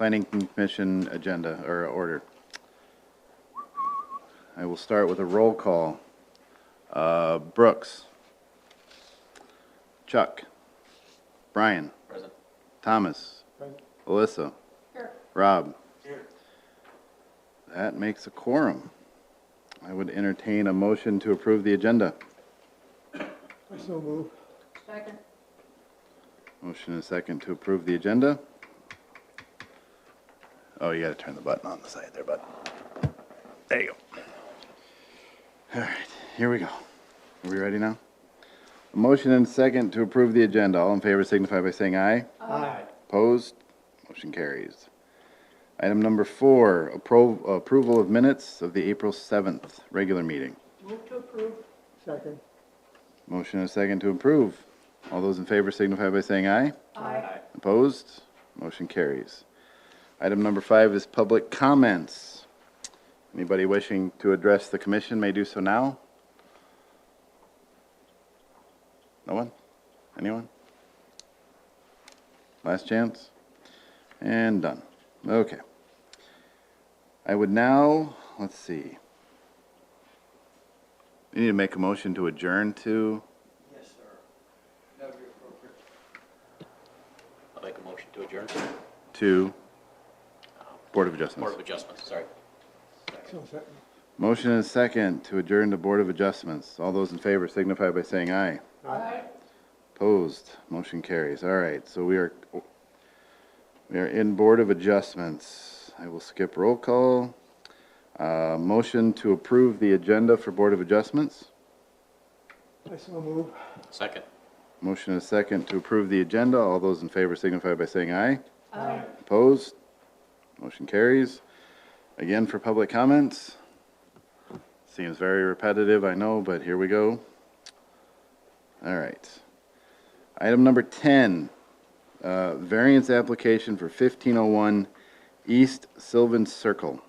Planning Commission agenda or order. I will start with a roll call. Brooks. Chuck. Brian. Present. Thomas. Present. Alyssa. Here. Rob. Here. That makes a quorum. I would entertain a motion to approve the agenda. I so move. Second. Motion and a second to approve the agenda. Oh, you gotta turn the button on the side there, bud. There you go. All right, here we go. Are we ready now? A motion and a second to approve the agenda. All in favor signify by saying aye. Aye. Opposed? Motion carries. Item number 4, approval of minutes of the April 7th regular meeting. Move to approve. Second. Motion and a second to approve. All those in favor signify by saying aye. Aye. Opposed? Motion carries. Item number 5 is public comments. Anybody wishing to address the commission may do so now. No one? Anyone? Last chance? And done. Okay. I would now, let's see. You need to make a motion to adjourn to, Yes, sir. That would be appropriate. I'll make a motion to adjourn. to Board of Board Adjustments. of Adjustments, sorry. So second. Motion and a second to adjourn to Board of Adjustments. All those in favor signify by saying aye. Aye. Opposed, motion carries. All right, so we are in Board of Adjustments. I will skip roll call. Motion to approve the agenda for Board of Adjustments. I so move. Second. Motion and a second to approve the agenda. All those in favor signify by saying aye. Aye. Opposed, motion carries. Again, for public comments. Seems very repetitive, I know, but here we go. All right. Item number 10, variance application for 1501 East Sylvan Circle.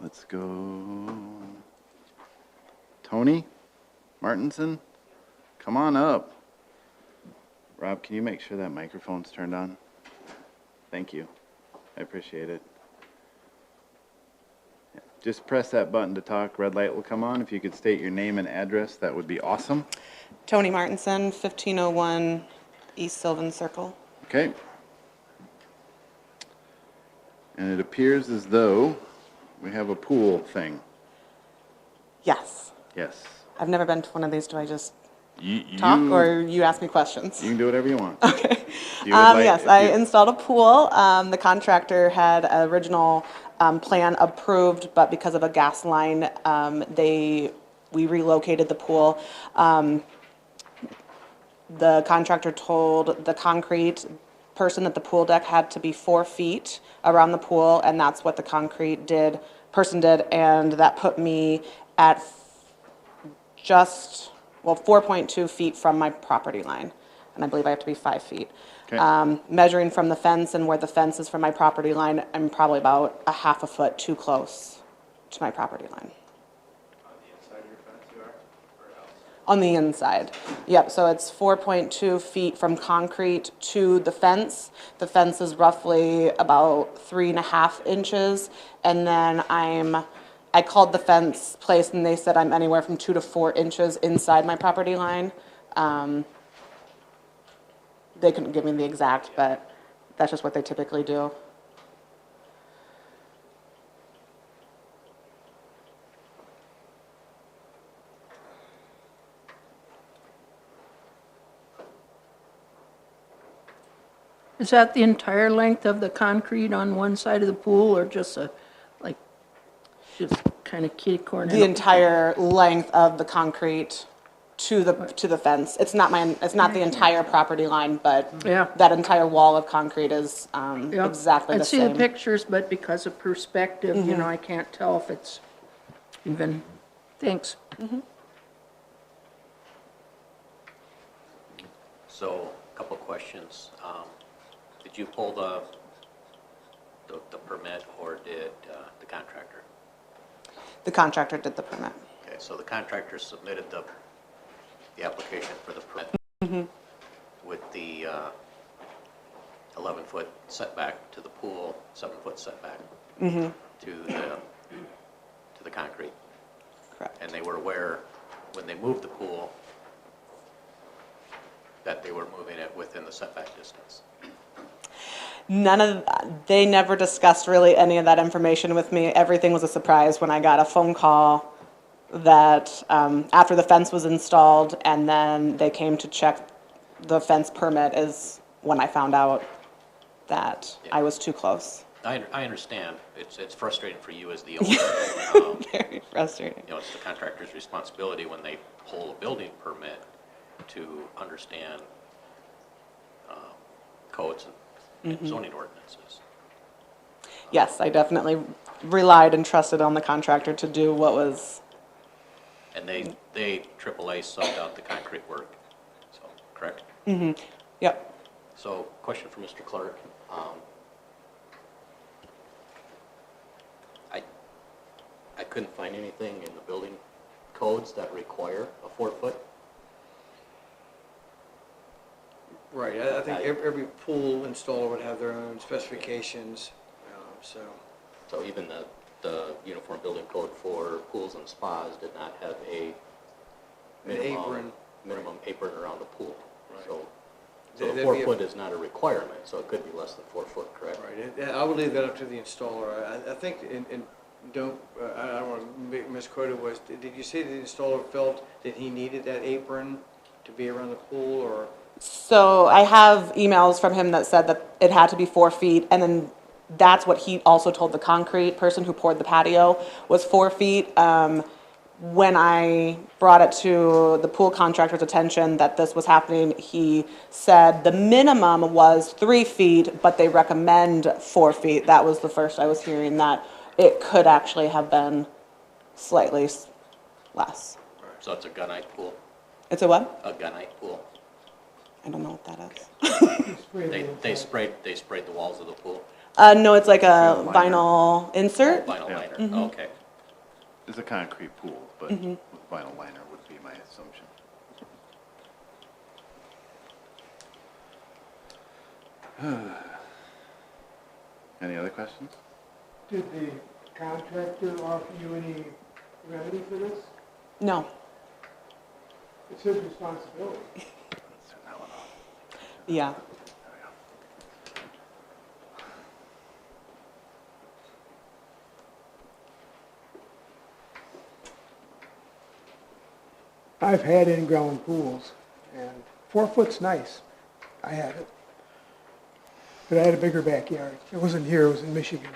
Let's go. Tony Martinson, come on up. Rob, can you make sure that microphone's turned on? Thank you. I appreciate it. Just press that button to talk. Red light will come on. If you could state your name and address, that would be awesome. Tony Martinson, 1501 East Sylvan Circle. Okay. And it appears as though we have a pool thing. Yes. Yes. I've never been to one of these. Do I just You talk or you ask me questions? You can do whatever you want. Okay. You would like- Yes, if I you- installed a pool. The contractor had an original plan approved, but because of a gas line, we relocated the pool. The contractor told the concrete person that the pool deck had to be 4 feet around the pool, and that's what the concrete person did, and that put me at just, 4.2 feet from my property line, and I believe I have to be 5 feet. Okay. Measuring from the fence and where the fence is from my property line, I'm probably about a half a foot too close to my property line. On the inside. Yep, so it's 4.2 feet from concrete to the fence. The fence is roughly about 3.5 inches. And then I called the fence place and they said I'm anywhere from 2 to 4 inches inside my property line. They couldn't give me the exact, but that's just what they typically do. Is that the entire length of the concrete on one side of the pool, or just just kind of kitty corner? The entire length of the concrete to the fence. It's not the entire property line, but Yeah. that entire wall of concrete is Yep. exactly the I'd see the same. pictures, but because of perspective, I can't tell if it's even, thanks. So, a couple questions. Did you pull the permit, or did the contractor? The contractor did the permit. Okay, so the contractor submitted the application for the permit with the 11-foot 7-foot setback to the pool, 7-foot setback to the concrete. Correct. And they were aware, when they moved the pool, that they were moving it within the setback distance. They never discussed really any of that information with me. Everything was a surprise when I got a phone call that after the fence was installed and then they came to check the fence permit is when I found out that I was too close. I understand, it's frustrating for you as the owner. Very frustrating. You know, it's the contractor's responsibility when they pull a building permit to understand codes and zoning ordinances. Yes, I definitely relied and trusted on the contractor to do what was, And they AAA subbed out the concrete work, so, correct? yep. So, question for Mr. Clark. I couldn't find anything in the building codes that require a 4-foot. Right, I think every pool installer would have their own specifications, so. So even the uniform building code for pools and spas did not have a apron. minimum apron around the pool. Right. So That'd the be 4 foot is not a requirement, so it could be less than 4 foot, correct? Right, and I would leave that up to the installer. I think, and don't, I don't want to misquote it, was, did you say the installer felt that he needed that apron to be around the pool, or? So I have emails from him that said that it had to be 4 feet, and then that's what he also told the concrete person who poured the patio was 4 feet. When I brought it to the pool contractor's attention that this was happening, he said the minimum was 3 feet, but they recommend 4 feet. That was the first I was hearing that it could actually have been slightly less. So it's a gunite pool, It's a what? a gunite pool. I don't know what that is. Spray They, the they inside. sprayed the walls of the pool, No, it's like a Vinyl vinyl insert. vinyl Yeah. liner, okay. It's a concrete pool, but with vinyl liner would be my assumption. Any other questions? Did the contractor offer you any remedy for this? No. It's his responsibility. Let's turn that one off. Yeah. I've had in-ground pools, and 4 foot's nice. I had it. But I had a bigger backyard. It wasn't here, it was in Michigan.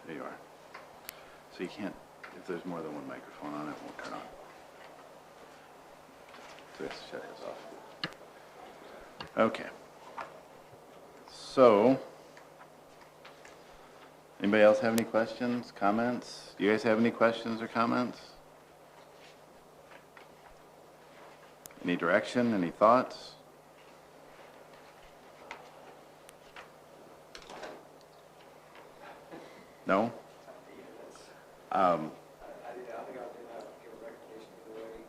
There you are. So you can't, if there's more than one microphone on, it won't turn on. So we have to shut his off. Okay. So, anybody else have any questions, comments? Do you guys have any questions or comments? Any direction, any thoughts? No? I think I'll give a recommendation either way.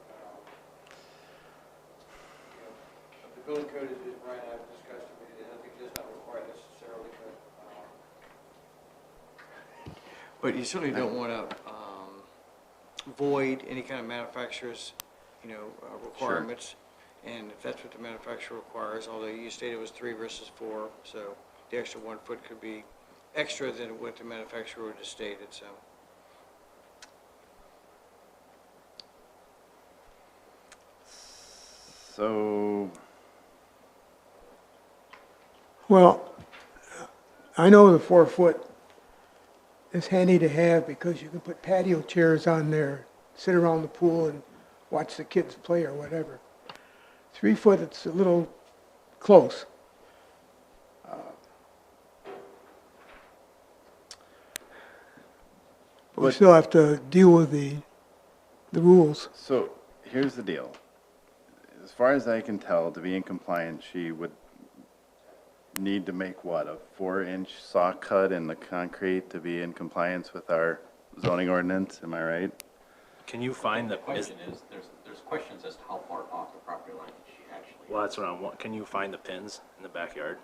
The building code is, Brian and I have discussed it, I think it does not require necessarily, but you certainly don't want to void any kind of manufacturer's, requirements. And if that's what the manufacturer requires, although you stated it was 3 versus 4, so the extra 1 foot could be extra than what the manufacturer would have stated, so. So, Well, I know the 4 foot is handy to have because you can put patio chairs on there, sit around the pool and watch the kids play or whatever. 3 foot, it's a little close. But we But- still have to deal with the rules. so here's the deal. As far as I can tell, to be in compliance, she would need to make what, a 4-inch saw cut in the concrete to be in compliance with our zoning ordinance, am I right? Can you find The the, is, question is, there's questions as to how far off the property line she Well, that's what can you find the pins in the backyard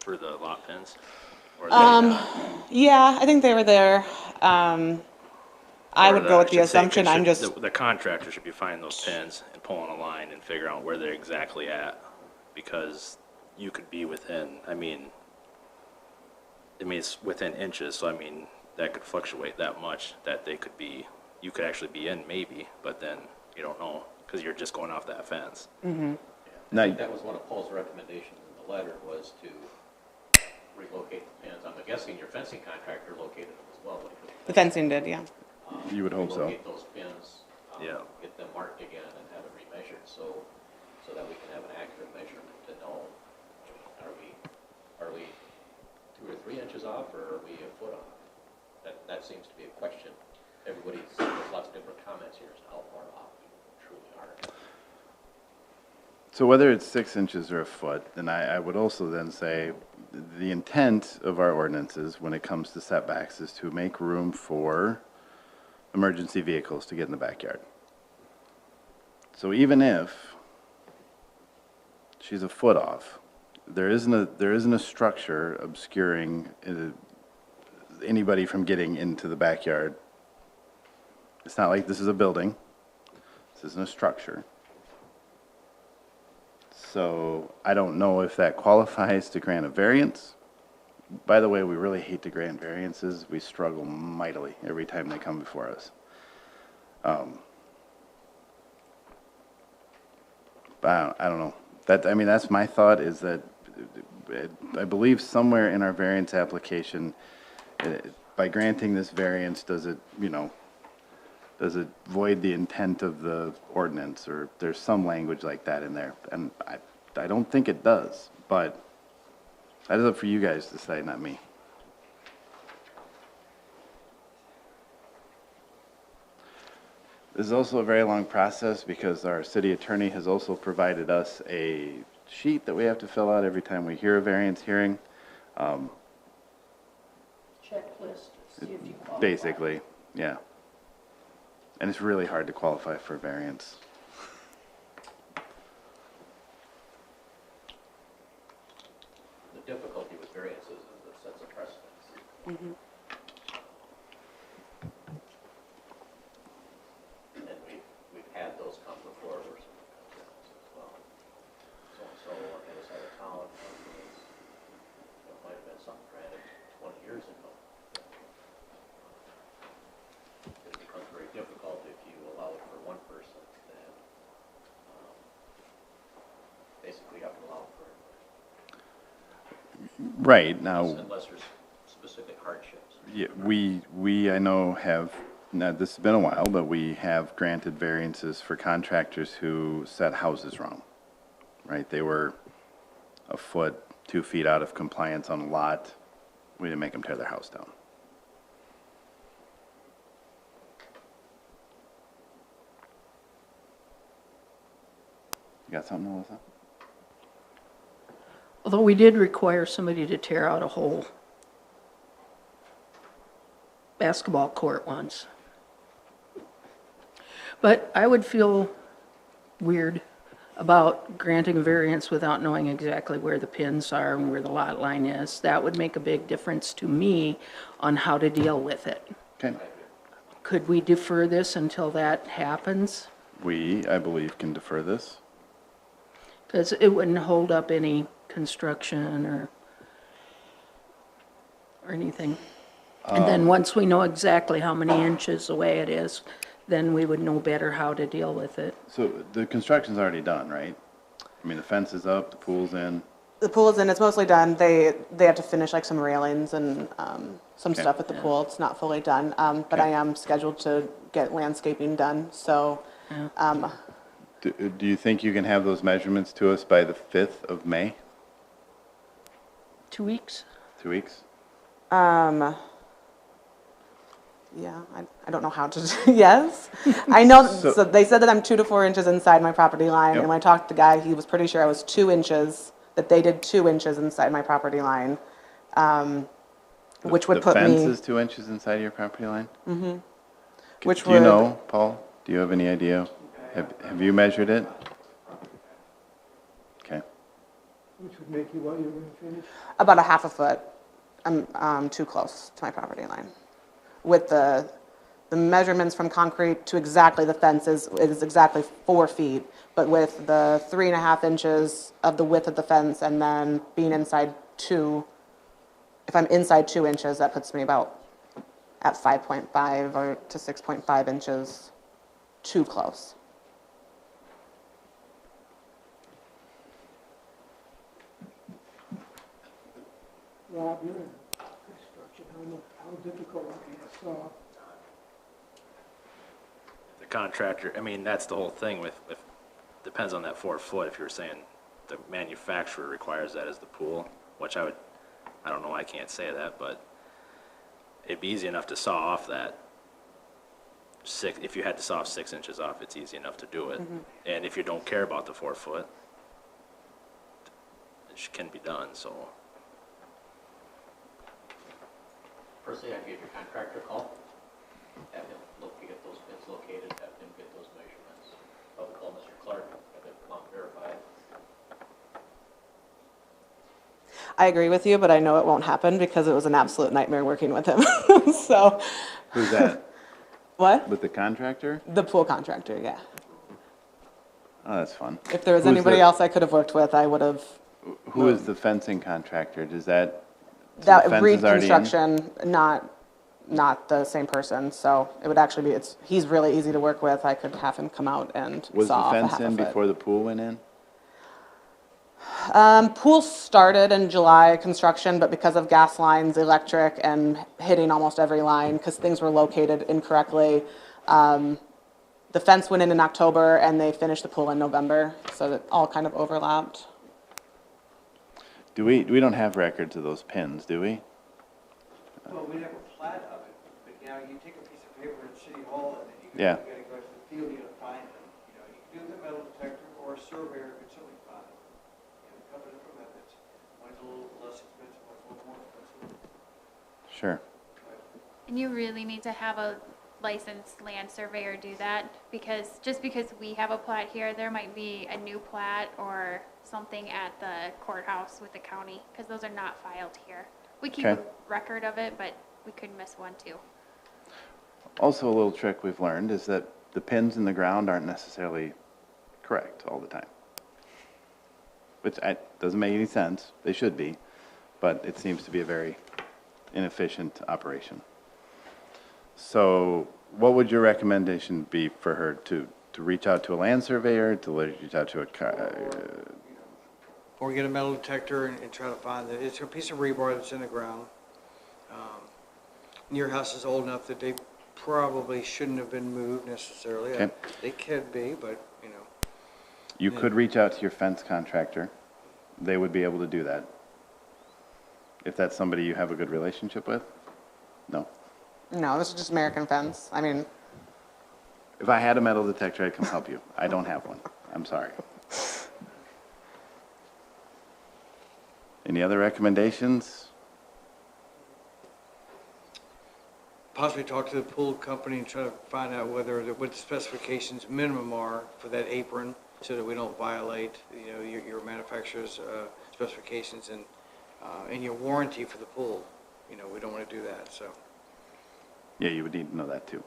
for the lot pins? Or is that- Yeah, I think they were there. I or would go with the I should say, assumption, I'm just, the contractor should be finding those pins and pulling a line and figuring out where they're exactly at. Because you could be within, I mean, it's within inches, so I mean, that could fluctuate that much that they could be, you could actually be in maybe, but then you don't know, because you're just going off that fence. I Now, think that was one of Paul's recommendations in the letter, was to relocate the pins. I'm guessing your fencing contractor located them as well. the fencing did, yeah. You would hope so. Relocate those pins, Yeah. get them marked again and have it remeasured, so that we can have an accurate measurement to know, are we 2 or 3 inches off, or are we a foot off? That seems to be a question. There's lots of different comments here as to how far off we truly are. So whether it's 6 inches or a foot, then I would also then say the intent of our ordinances when it comes to setbacks is to make room for emergency vehicles to get in the backyard. So even if she's a foot off, there isn't a structure obscuring anybody from getting into the backyard. It's not like this is a building. This isn't a structure. So I don't know if that qualifies to grant a variance. By the way, we really hate to grant variances. We struggle mightily every time they come before us. But I don't know. That's my thought, is that I believe somewhere in our variance application, by granting this variance, does it void the intent of the ordinance, or there's some language like that in there? And I don't think it does, but that is up for you guys to decide, not me. This is also a very long process because our city attorney has also provided us a sheet that we have to fill out every time we hear a variance hearing. Checklist, see if you qualify. Basically, yeah. And it's really hard to qualify for a variance. The difficulty with variances is it sets a precedence. And we've had those come before where some concerns as well. So-and-so on the other side of town, it might have been something granted 20 years ago. It becomes very difficult if you allow it for one person, then basically you have to allow it for everybody. Right, now, Unless there's specific hardships. yeah, we, I know, have, now, this has been a while, but we have granted variances for contractors who set houses wrong, right? They were a foot, 2 feet out of compliance on a lot. We didn't make them tear their house down. You got something, Melissa? Although we did require somebody to tear out a whole basketball court once. But I would feel weird about granting a variance without knowing exactly where the pins are and where the lot line is. That would make a big difference to me on how to deal with it. Okay. Could we defer this until that happens? We, I believe, can defer this. Because it wouldn't hold up any construction or anything. And then once we know exactly how many inches away it is, then we would know better how to deal with it. So the construction's already done, right? I mean, the fence is up, the pool's in. The pool's in, it's mostly done. They have to finish like some railings and some Okay. stuff at the pool. It's not fully done. But I am scheduled to get landscaping done, so, Do you think you can have those measurements to us by the 5th of May? 2 weeks? 2 weeks? yeah, I don't know how to, yes. I know, So- so they said that I'm 2 to 4 inches inside my property line. Yep. And when I talked to the guy, he was pretty sure I was 2 inches, that they did 2 inches inside my property line. Which would put The fence me, is 2 inches inside your property line? Mm-hmm. which Do you would, know, Paul? Do you have any idea? Have you measured it? Which would make you what you're gonna finish? About a half a foot, too close to my property line. With the measurements from concrete to exactly the fence is exactly 4 feet, but with the 3.5 inches of the width of the fence and then being inside 2, if I'm inside 2 inches, that puts me about at 5.5 or to 6.5 inches too close. Rob, you're in construction, how difficult would it be to saw? The contractor, I mean, that's the whole thing with, depends on that 4 foot. If you were saying the manufacturer requires that as the pool, which I don't know, I can't say that, but it'd be easy enough to saw off that if you had to saw 6 inches off, it's easy enough to do it. And if you don't care about the 4 foot, it can be done, so. Personally, I'd give your contractor a call, have him look to get those pins located, have him get those measurements. Probably call Mr. Clark, have him come out and verify it. I agree with you, but I know it won't happen because it was an absolute nightmare working with him. So, Who's that? what? With the contractor? The pool contractor, yeah. Oh, that's fun. If there was Who's anybody the- else I could have worked with, I would have. Who is the fencing contractor? Does that? so the That fence Reed is already in? Construction, not the same person, so it would actually be, he's really easy to work with. I could have him come out and Was saw the off a fence half a in foot. before the pool went in? Pool started in July construction, but because of gas lines, electric, and hitting almost every line, because things were located incorrectly, the fence went in October, and they finished the pool in November, so it all kind of overlapped. We don't have records of those pins, do we? Well, we have a plat of it, but you know, you take a piece of paper at City Hall and then Yeah. you gotta go to the field, you gotta find them. You know, you can do the metal detector or a surveyor could certainly find them. You know, a couple different methods. One's a little less expensive, one's a little more expensive. Sure. And you really need to have a licensed land surveyor do that, because just because we have a plat here, there might be a new plat or something at the courthouse with the county, because those are not filed here. We keep a Okay. record of it, but we could miss one too. Also, a little trick we've learned is that the pins in the ground aren't necessarily correct all the time. Which doesn't make any sense. They should be, but it seems to be a very inefficient operation. So what would your recommendation be for her to reach out to a land surveyor, to reach out to a, Or get a metal detector and try to find it. It's a piece of rebar that's in the ground. And your house is old enough that they probably shouldn't have been moved necessarily. Okay. They could be, but, you know. you could reach out to your fence contractor. They would be able to do that. If that's somebody you have a good relationship with? No. No, this is just American Fence. I mean, If I had a metal detector, I'd come help you. I don't have one. I'm sorry. Any other recommendations? Possibly talk to the pool company and try to find out what the specifications minimum are for that apron, so that we don't violate, you know, your manufacturer's specifications and your warranty for the pool. You know, we don't want to do that, so. Yeah, you would need to know that too.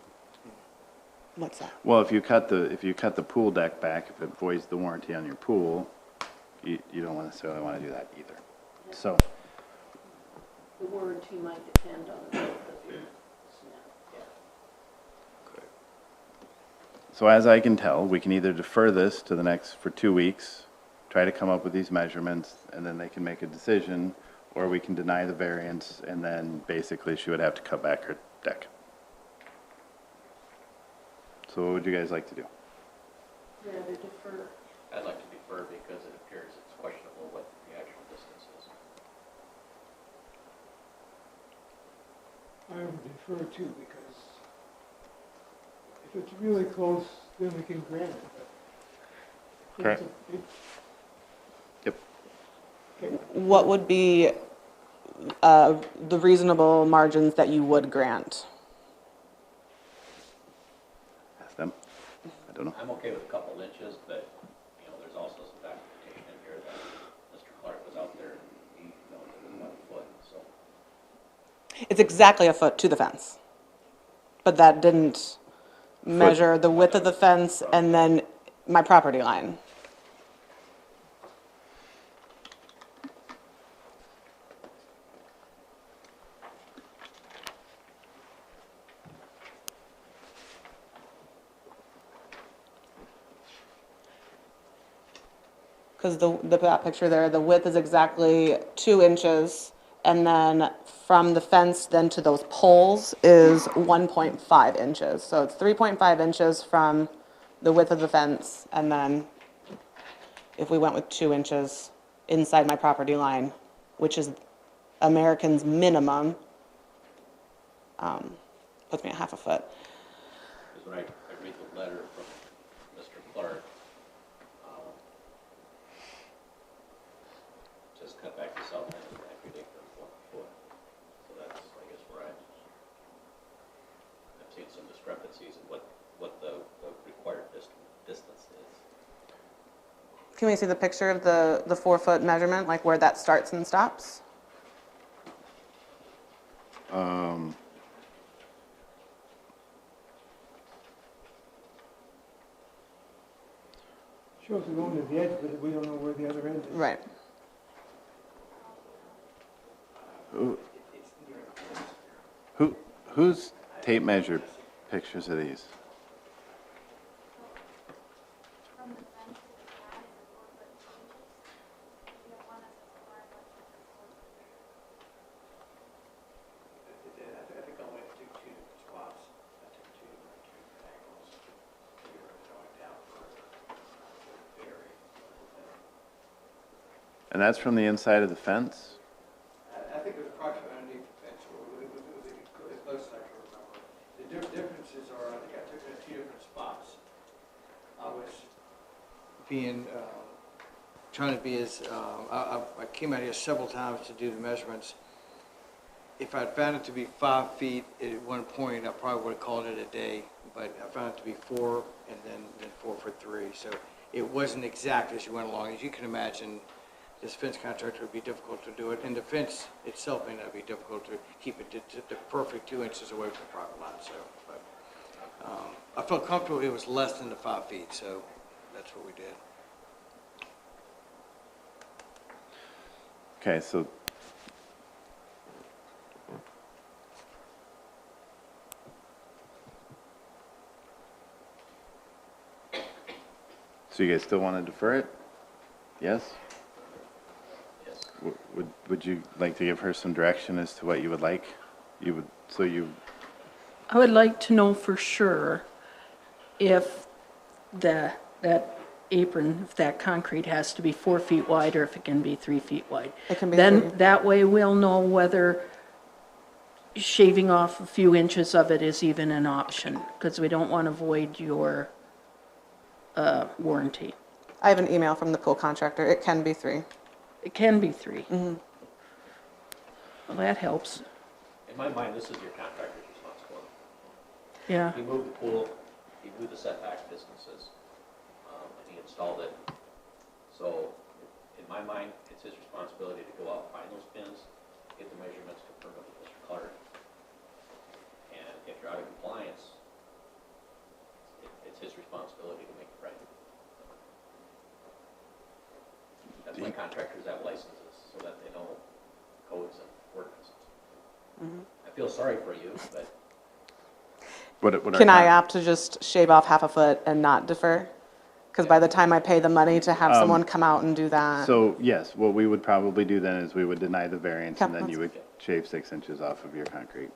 what's that? Well, if you cut the pool deck back, if it voids the warranty on your pool, you don't necessarily want to do that either. So, The warranty might depend on the length of your snap. so as I can tell, we can either defer this to the next, for 2 weeks, try to come up with these measurements, and then they can make a decision, or we can deny the variance, and then basically she would have to cut back her deck. So what would you guys like to do? Rather defer. I'd like to defer because it appears it's questionable what the actual distance is. I would defer too, because if it's really close, then we can grant it, but. Correct. Yep. Okay, What would be the reasonable margins that you would grant? Ask them. I don't know. I'm okay with a couple inches, but, you know, there's also some documentation in here that Mr. Clark was It's exactly a foot to the fence. But that didn't measure the width of the fence and then my property line. Because the picture there, the width is exactly 2 inches, and then from the fence then to those poles is 1.5 inches. So it's 3.5 inches from the width of the fence, and then if we went with 2 inches inside my property line, which is American's minimum, puts me at half a foot. Because when I read the letter from Mr. Clark, just cut back to south end of the acre for 1 foot. So that's, I guess, where I've seen some discrepancies in what the required distance is. Can we see the picture of the 4-foot measurement, like where that starts and stops? Shows it going to the edge, but we don't know where the other end is. Right. Whose tape measure pictures of these? From the fence to the pad is 4 foot 2 inches. You don't want us as far as like 4 foot. I think I went to 2 different spots. I took 2 different angles. You were going down further. Very. And that's from the inside of the fence? I think it was approximately underneath the fence, or it was as close as I can remember. The differences are, I think I took it at 2 different spots. I was being, trying to be as, I came out here several times to do the measurements. If I'd found it to be 5 feet at one point, I probably would have called it a day, but I found it to be 4 and then 4 for 3. So it wasn't exact as you went along. As you can imagine, this fence contractor would be difficult to do it, and the fence itself may not be difficult to keep it to the perfect 2 inches away from the property line, so, but, I felt comfortable it was less than the 5 feet, so that's what we did. Okay, so you guys still want to defer it? Yes? Yes. Would you like to give her some direction as to what you would like? I would like to know for sure if that apron, if that concrete has to be 4 feet wide or if it can be 3 feet wide. It can be Then 3. that way we'll know whether shaving off a few inches of it is even an option, because we don't want to void your warranty. I have an email from the pool contractor. It can be 3. It can be 3. Well, that helps. In my mind, this is your contractor's responsibility. Yeah. He moved the pool, he moved the setback distances, and he installed it. So, in my mind, it's his responsibility to go out, find those pins, get the measurements confirmed with Mr. Clark. And if you're out of compliance, it's his responsibility to make it right. That's why contractors have licenses, so that they know codes and ordinances. I feel sorry for you, but What are Can I con- opt to just shave off half a foot and not defer? Because by the time I pay the money to have someone come out and do that. So, yes, what we would probably do then is we would deny the variance and then Okay, you would shave 6 inches off of your concrete.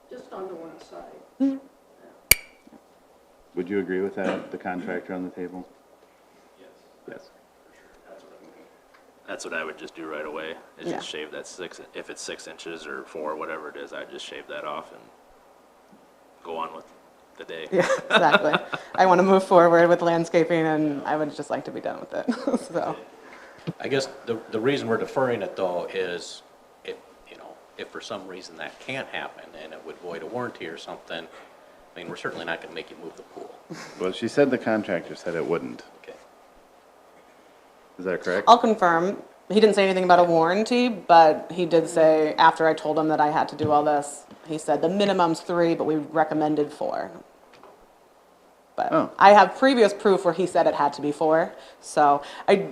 Just on the one side. Would you agree with that, the contractor on the table? yes. Yes. That's what I would just do right away, is Yeah. just shave that 6, if it's 6 inches or 4, whatever it is, I'd just shave that off and go on with the day. Yeah, exactly. I want to move forward with landscaping and I would just like to be done with it, so. I guess the reason we're deferring it though is if for some reason that can't happen and it would void a warranty or something, I mean, we're certainly not gonna make you move the pool. Well, she said the contractor said it wouldn't. Okay. Is that correct? I'll confirm. He didn't say anything about a warranty, but he did say, after I told him that I had to do all this, he said the minimum's 3, but we recommended 4. But Oh. I have previous proof where he said it had to be 4, so I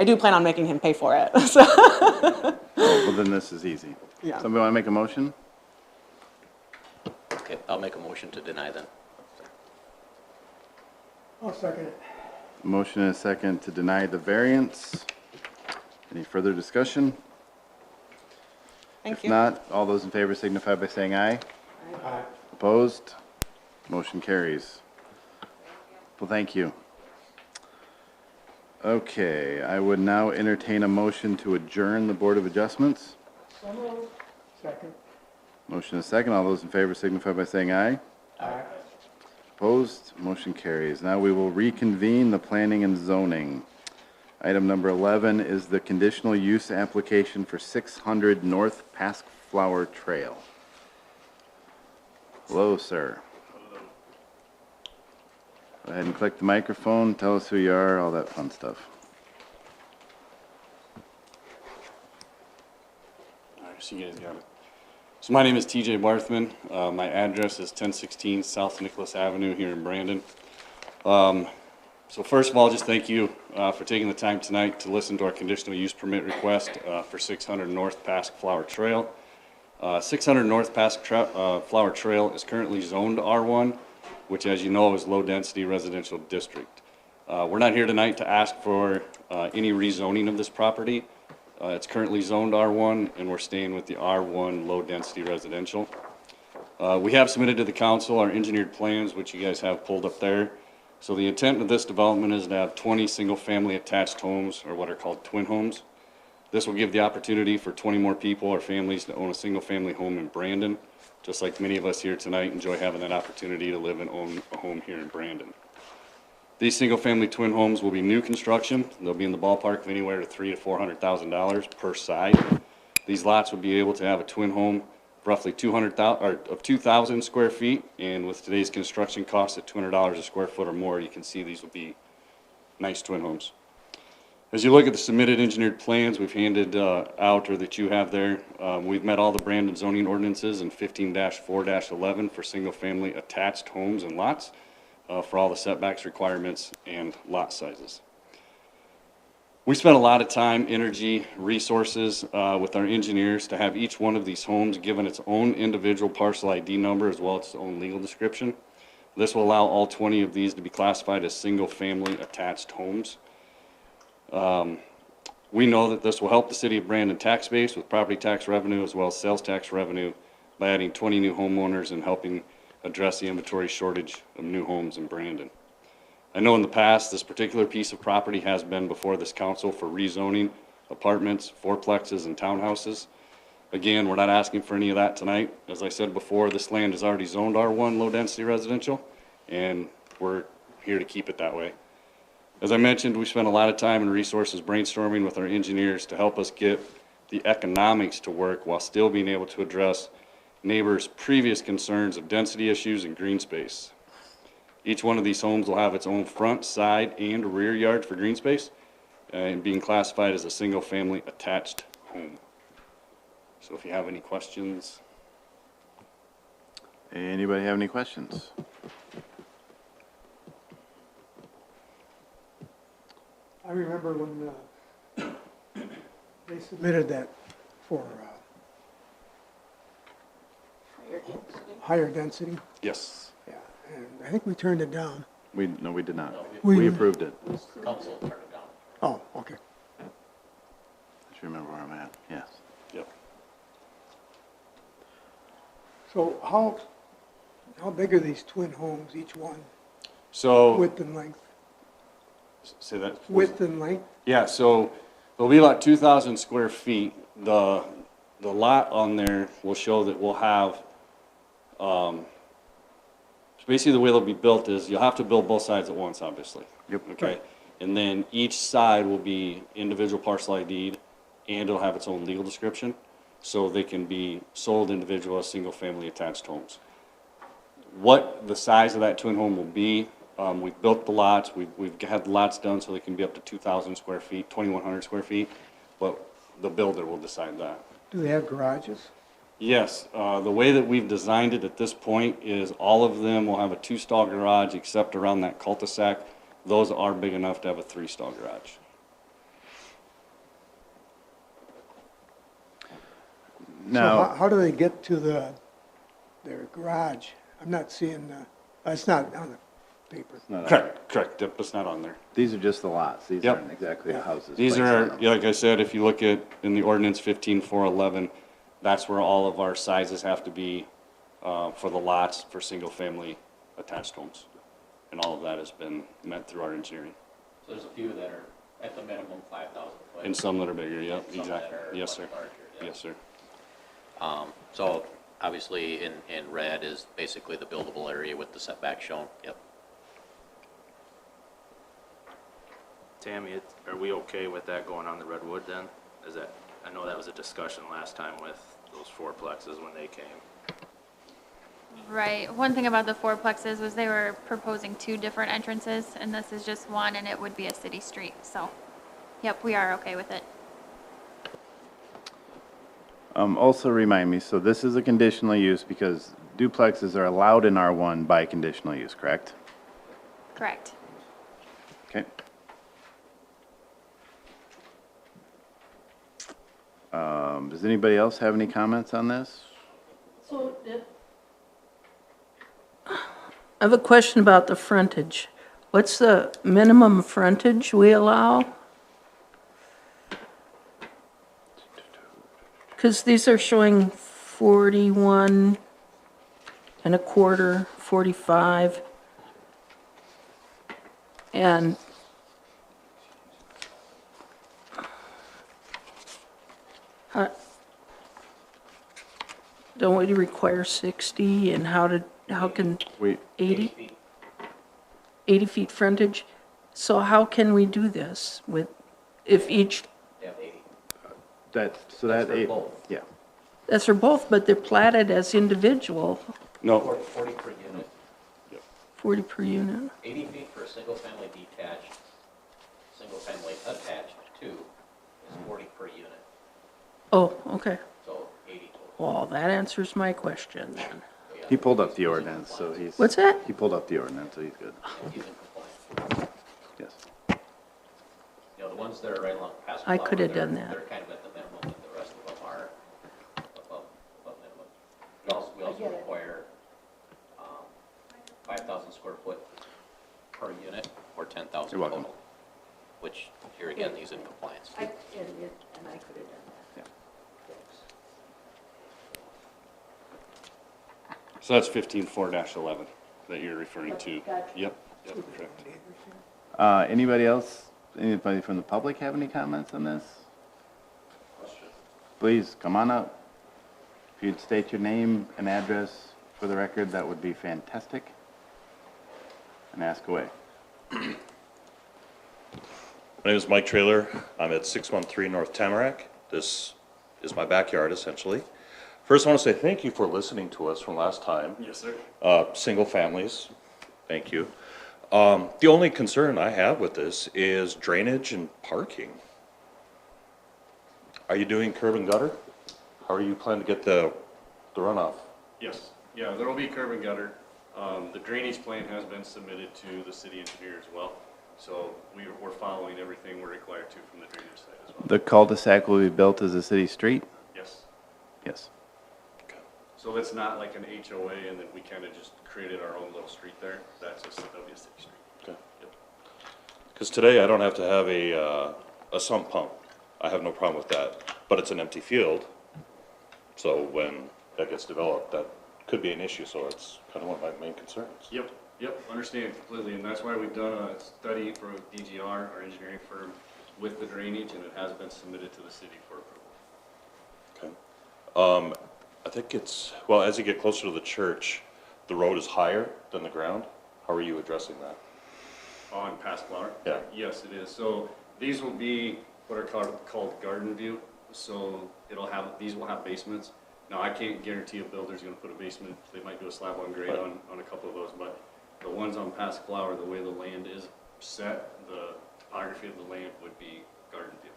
do plan on making him pay for it, so. Oh, well, then this is easy. Yeah. Somebody want to make a motion? Okay, I'll make a motion to deny then. I'll second it. Motion and a second to deny the variance. Any further discussion? Thank If you. not, all those in favor signify by saying aye. Aye. Opposed? Motion carries. Well, thank you. Okay, I would now entertain a motion to adjourn the Board of Adjustments. Second. Motion is second. All those in favor signify by saying aye. Aye. Opposed? Motion carries. Now we will reconvene the Planning and Zoning. Item number 11 is the conditional use application for 600 North Passflower Trail. Hello, sir. Go ahead and click the microphone, tell us who you are, all that fun stuff. All right, so you guys got it. So my name is TJ Barthman. My address is 1016 South Nicholas Avenue here in Brandon. So first of all, just thank you for taking the time tonight to listen to our conditional use permit request for 600 North Passflower Trail. 600 North Passflower Trail is currently zoned R1, which, as you know, is low-density residential district. We're not here tonight to ask for any rezoning of this property. It's currently zoned R1, and we're staying with the R1 low-density residential. We have submitted to the council our engineered plans, which you guys have pulled up there. So the intent of this development is to have 20 single-family attached homes, or what are called twin homes. This will give the opportunity for 20 more people or families to own a single-family home in Brandon, just like many of us here tonight enjoy having that opportunity to live and own a home here in Brandon. These single-family twin homes will be new construction. They'll be in the ballpark of anywhere to $300,000 to $400,000 per side. These lots will be able to have a twin home roughly 2,000 square feet, and with today's construction costs at $200 a square foot or more, you can see these will be nice twin homes. As you look at the submitted engineered plans we've handed out, or that you have there, we've met all the Brandon zoning ordinances in 15-4-11 for single-family attached homes and lots for all the setbacks requirements and lot sizes. We spent a lot of time, energy, resources with our engineers to have each one of these homes given its own individual parcel ID number as well as its own legal description. This will allow all 20 of these to be classified as single-family attached homes. We know that this will help the city of Brandon tax base with property tax revenue as well as sales tax revenue by adding 20 new homeowners and helping address the inventory shortage of new homes in Brandon. I know in the past, this particular piece of property has been before this council for rezoning apartments, fourplexes, and townhouses. Again, we're not asking for any of that tonight. As I said before, this land is already zoned R1 low-density residential, and we're here to keep it that way. As I mentioned, we spent a lot of time and resources brainstorming with our engineers to help us get the economics to work while still being able to address neighbors' previous concerns of density issues and green space. Each one of these homes will have its own front, side, and rear yard for green space, and being classified as a single-family attached home. So if you have any questions. Anybody have any questions? I remember when they submitted that for higher density. Yes. Yeah, and I think we turned it down. No, we did not. We- We approved it. Council turned it down. Oh, okay. Just remember where I'm at, yes. Yep. So how big are these twin homes, each one, So, width and length? say that. Width and length? Yeah, so there'll be about 2,000 square feet. The lot on there will show that we'll have, so basically the way they'll be built is you'll have to build both sides at once, obviously. Yep. Okay, and then each side will be individual parcel ID'd, and it'll have its own legal description, so they can be sold individual as single-family attached homes. What the size of that twin home will be, we've built the lots, we've had the lots done so they can be up to 2,000 square feet, 2,100 square feet. but the builder will decide that. Do they have garages? Yes, the way that we've designed it at this point is all of them will have a 2-stall garage except around that cul-de-sac. Those are big enough to have a 3-stall garage. So Now, how do they get to their garage? I'm not seeing, it's not on the paper. Correct, yep, it's not on there. these are just the lots. These Yep. aren't exactly the houses. These placed on are, them. yeah, like I said, if you look at, in the ordinance 15411, that's where all of our sizes have to be for the lots for single-family attached homes. And all of that has been met through our engineering. So there's a few that are at the minimum 5,000 foot. And some that are bigger, yep, Some that exactly. are Yes, much sir. larger, yeah. Yes, sir. So obviously in red is basically the buildable area with the setback shown. Yep. Tammy, are we okay with that going on the Redwood then? Is that, I know that was a discussion last time with those fourplexes when they came. Right. One thing about the fourplexes was they were proposing 2 different entrances, and this is just one, and it would be a city street. So, yep, we are okay with it. Also remind me, so this is a conditional use because duplexes are allowed in R1 by conditional use, correct? Correct. Okay. Does anybody else have any comments on this? So, I have a question about the frontage. What's the minimum frontage we allow? Because these are showing 41 and a quarter, 45. And don't we require 60, and how can Wait, 80? feet. 80 feet frontage? So how can we do this with, if each, They have 80. so That's that, for both. yeah. that's for both, but they're platted as individual, No, 40 per unit. 40 per unit. 80 feet for a single-family detached, single-family attached to is 40 per unit, Oh, okay. so 80 total. Well, that answers my question then. So, yeah, He pulled up the he's in ordinance, so compliance. he's. What's that? He pulled up the ordinance, so he's good. He's in compliance. Yes. You know, the ones that are right along past. I could have Flower, done they're- that. They're kind of at the minimum, and the rest of them are above minimum. We also require 5,000 square foot per unit or 10,000 You're welcome. total, which here again, he's in compliance. And I could have done that. so that's 154-11 that you're referring to. Gotcha. Yep, correct. Anybody else, anybody from the public have any comments on this? Please, come on up. If you'd state your name and address for the record, that would be fantastic. And ask away. My name is Mike Trailer. I'm at 613 North Tamarack. This is my backyard, essentially. First, I want to say thank you for listening to us from last time. Yes, sir. Single families, thank you. The only concern I have with this is drainage and parking. Are you doing curb and gutter? How are you planning to get the runoff? Yes, yeah, there will be curb and gutter. The drainage plan has been submitted to the city engineer as well. So we're following everything we're required to from the drainage side as well. The cul-de-sac will be built as a city street? Yes. Yes. So it's not like an HOA and then we kind of just created our own little street there. That's just, that'll be a city street. Okay. Yep. Because today I don't have to have a sump pump. I have no problem with that, but it's an empty field. So when that gets developed, that could be an issue, so it's kind of one of my main concerns. Yep, understand completely, and that's why we've done a study for DGR, our engineering firm, with the drainage, and it has been submitted to the city for approval. Okay. I think it's, well, as you get closer to the church, the road is higher than the ground. How are you addressing that? On Past Flower? Yeah. Yes, it is. So these will be what are called garden view. So these will have basements. Now, I can't guarantee a builder's gonna put a basement. They might do a slab on grade on a couple of those, but the ones on Past Flower, the way the land is set, the topography of the land would be garden view.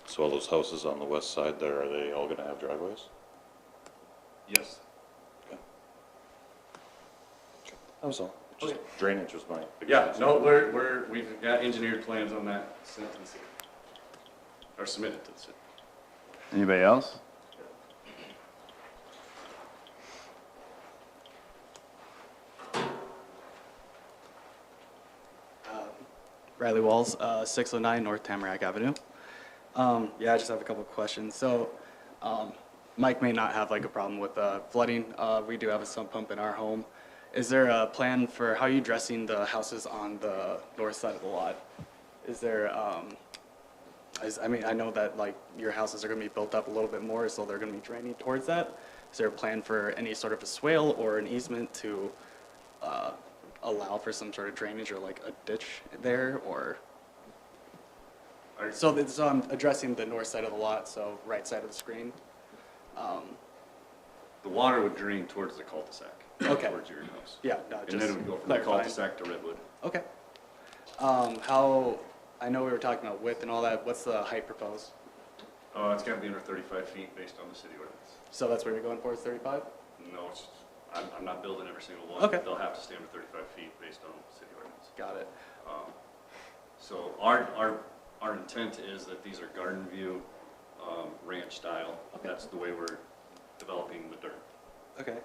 So all those houses on the west side there, are they all gonna have driveways? Yes. That was all. Just drainage was my. biggest Yeah, concern. no, we've got engineered plans on that sent to the city. Or submitted to the city. Anybody else? Riley Walls, 609 North Tamarack Avenue. Yeah, I just have a couple of questions. So, Mike may not have like a problem with flooding. We do have a sump pump in our home. Is there a plan for how you dressing the houses on the north side of the lot? Is there, I mean, I know that like your houses are gonna be built up a little bit more, so they're gonna be draining towards that. Is there a plan for any sort of a swale or an easement to allow for some sort of drainage or like a ditch there, or? So I'm addressing the north side of the lot, so right side of the screen. The water would drain towards the cul-de-sac. Okay. Towards your house. Yeah, no, And then just it would go from the clarifying. cul-de-sac to Redwood. Okay. How, I know we were talking about width and all that, what's the height proposed? It's gotta be under 35 feet based on the city ordinance. So that's what you're going for, is 35? No, I'm not building every single one. Okay. They'll have to stay under 35 feet based on city ordinance. Got it. So our intent is that these are garden view, ranch style. Okay. That's the way we're developing the dirt. Okay.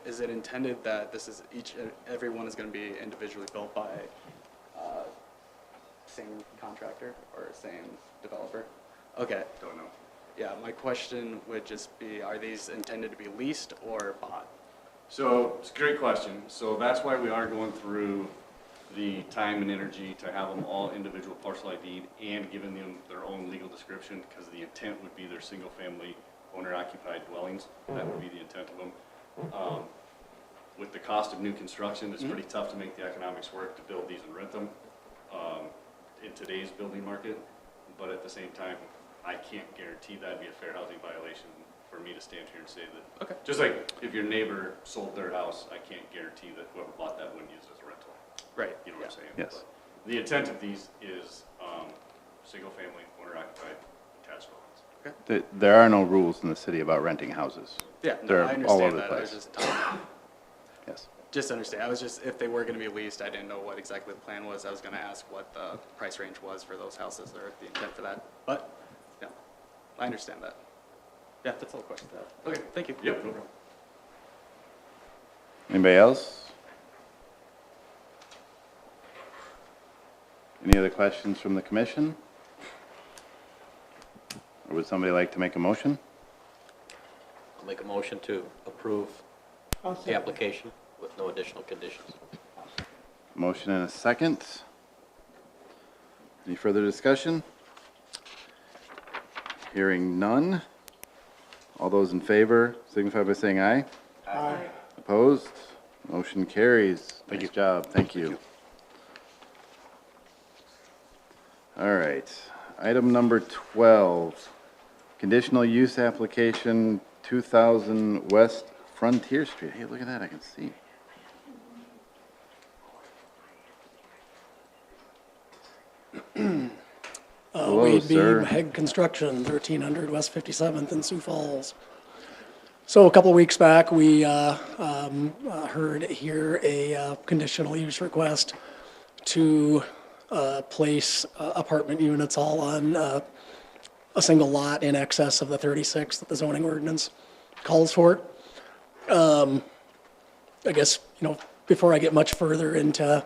Is it intended that this is every one is gonna be individually built by, same contractor or same developer? Okay. Don't know. Yeah, my question would just be, are these intended to be leased or bought? So, it's a great question. So that's why we are going through the time and energy to have them all individual parcel ID and giving them their own legal description, because the intent would be their single-family owner-occupied dwellings. That would be the intent of them. With the cost of new construction, it's pretty tough to make the economics work to build these and rent them in today's building market. But at the same time, I can't guarantee that'd be a fair housing violation for me to stand here and say that. Okay. Just like if your neighbor sold their house, I can't guarantee that whoever bought that wouldn't use it as a rental. Right. You know what I'm saying? Yes. But the intent of these is single-family owner-occupied attached dwellings. There are no rules in the city about renting houses. Yeah, no, They're I all over understand the that. I was place. just, Yes. understand. I was just, if they were gonna be leased, I didn't know what exactly the plan was. I was gonna ask what the price range was for those houses or the intent for that. But, yeah, I understand that. Yeah, that's all the questions I have. Okay, thank you. Yep, no problem. Anybody else? Any other questions from the commission? Or would somebody like to make a motion? I'll make a motion to approve I'll the second. application with no additional conditions. Motion and a second. Any further discussion? Hearing none. All those in favor signify by saying aye. Aye. Opposed? Motion carries. Nice job. Thank you. All right. Item number 12, conditional use application 2000 West Frontier Street. Hey, look at that. I can see. Hello, Wade sir. Beam, Hegg Construction, 1300 West 57th in Sioux Falls. So a couple of weeks back, we heard here a conditional use request to place apartment units all on a single lot in excess of the 36 that the zoning ordinance calls for. I guess, you know, before I get much further into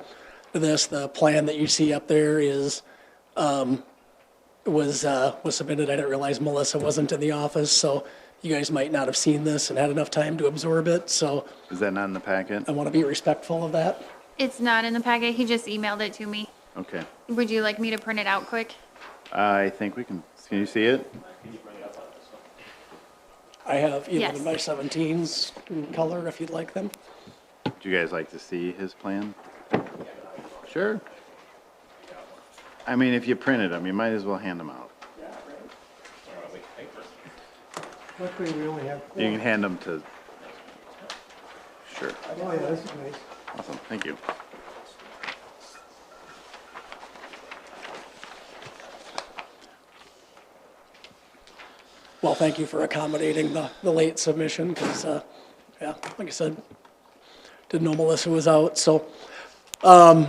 this, the plan that you see up there is was submitted. I didn't realize Melissa wasn't in the office, so you guys might not have seen this and had enough time to absorb it, so Is that not in the packet? I want to be respectful of that. It's not in the packet. He just emailed it to me. Okay. Would you like me to print it out quick? I think we can you see it? I have Yes. 11 by 17s in color if you'd like them. Would you guys like to see his plan? Sure. I mean, if you printed them, you might as well hand them out. Luckily, we only have four. You can hand them to, sure. Oh, yeah, this is nice. Awesome, thank you. well, thank you for accommodating the late submission, because, yeah, like I said, didn't know Melissa was out, so. But,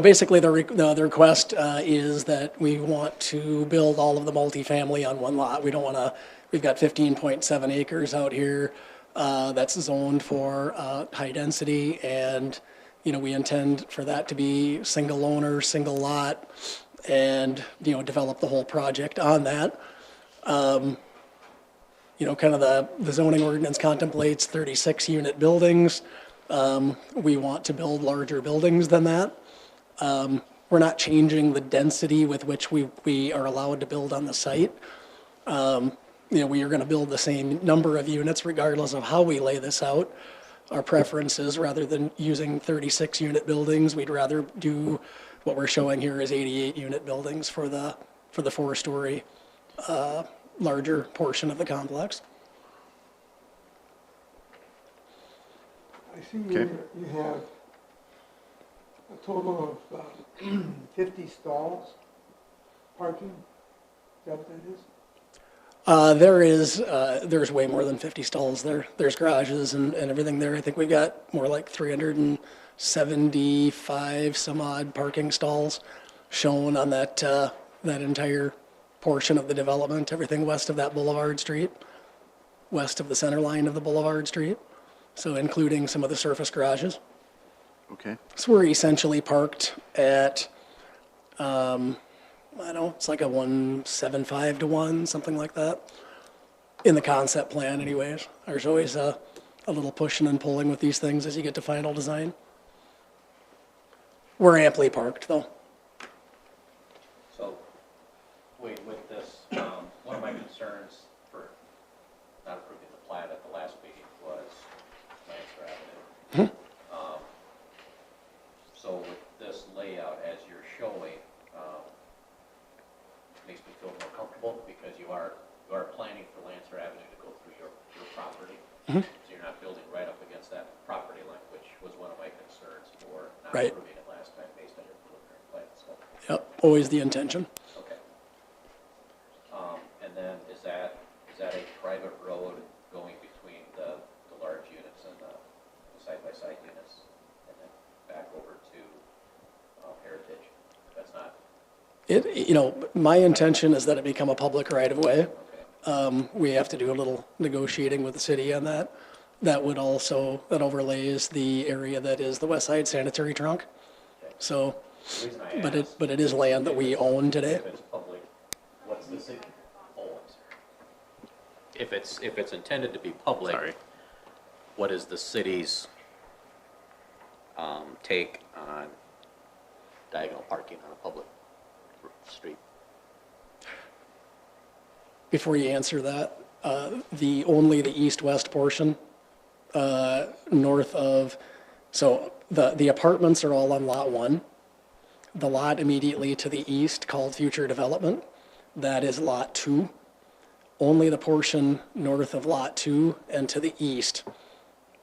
basically the request is that we want to build all of the multifamily on one lot. We don't want to, we've got 15.7 acres out here that's zoned for high density, and, we intend for that to be single owner, single lot, and, develop the whole project on that. Kind of the zoning ordinance contemplates 36 unit buildings. We want to build larger buildings than that. We're not changing the density with which we are allowed to build on the site. We are going to build the same number of units regardless of how we lay this out. Our preference is, rather than using 36 unit buildings, we'd rather do what we're showing here is 88 unit buildings for the 4-story larger portion of the complex. I see Okay. you have a total of 50 stalls parking. Is that what that is? There's way more than 50 stalls there. There's garages and everything there. I think we've got more like 375 some odd parking stalls shown on that entire portion of the development, everything west of that Boulevard Street, west of the center line of the Boulevard Street. So including some of the surface garages. Okay. So we're essentially parked at, I don't know, it's like a 1.75 to 1, something like that. In the concept plan anyways. There's always a little pushing and pulling with these things as you get to final design. We're amply parked though. So, with this, one of my concerns for not approving the plat at the last meeting was Lancer Avenue. So with this layout as you're showing, makes me feel more comfortable because you are planning for Lancer Avenue to go through your property. So you're not building right up against that property line, which was one of my concerns for not Right. approving it last time based on your preliminary plan, so. Yep, always the intention. Okay. And then is that a private road going between the large units and the side-by-side units and then back over to Heritage? That's not, My intention is that it become a public right of way. okay. We have to do a little negotiating with the city on that. That overlays the area that is the West Side Sanitary Trunk. So, The reason I but asked, it is land that we own today. if it's public, what's the city? Oh, I'm sorry. If it's intended to be public, Sorry. what is the city's take on diagonal parking on a public street? Before you answer that, only the east-west portion, north of, so the apartments are all on Lot 1. The lot immediately to the east called Future Development, that is Lot 2. Only the portion north of Lot 2 and to the east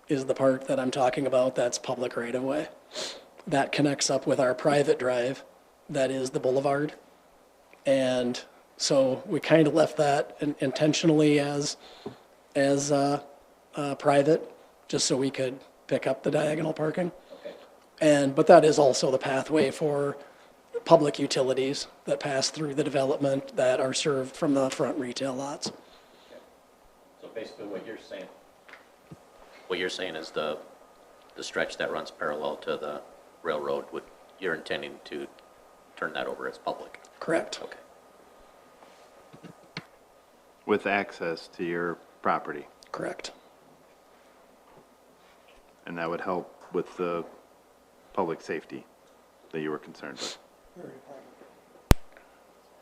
is the part that I'm talking about that's public right-of-way. That connects up with our private drive, that is the boulevard. And so we kind of left that intentionally as private, just so we could pick up the diagonal parking. Okay. But that is also the pathway for public utilities that pass through the development that are served from the front retail lots. Okay. So basically what you're saying is the stretch that runs parallel to the railroad, you're intending to turn that over as public? Correct. Okay. With access to your property. Correct. And that would help with the public safety that you were concerned with.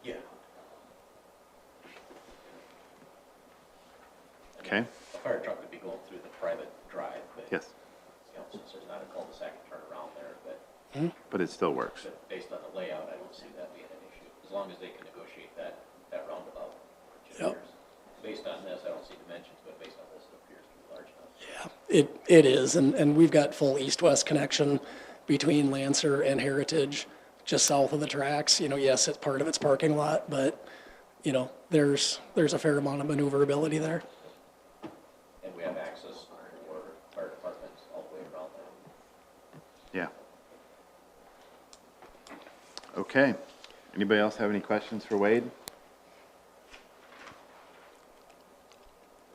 Yeah. Okay? A fire truck would be going through the private drive, but, Yes, since there's not a cul-de-sac to turn around there, but but it still works. based on the layout, I don't see that being an issue, as long as they can negotiate that roundabout. Which Yep. appears- Based on this, I don't see dimensions, but based on this, it appears to be large enough. Yeah, it is, and we've got full east-west connection between Lancer and Heritage, just south of the tracks. Yes, it's part of its parking lot, but you know, there's a fair amount of maneuverability there. And we have access for fire departments all the way around that. Yeah. Okay. Anybody else have any questions for Wade?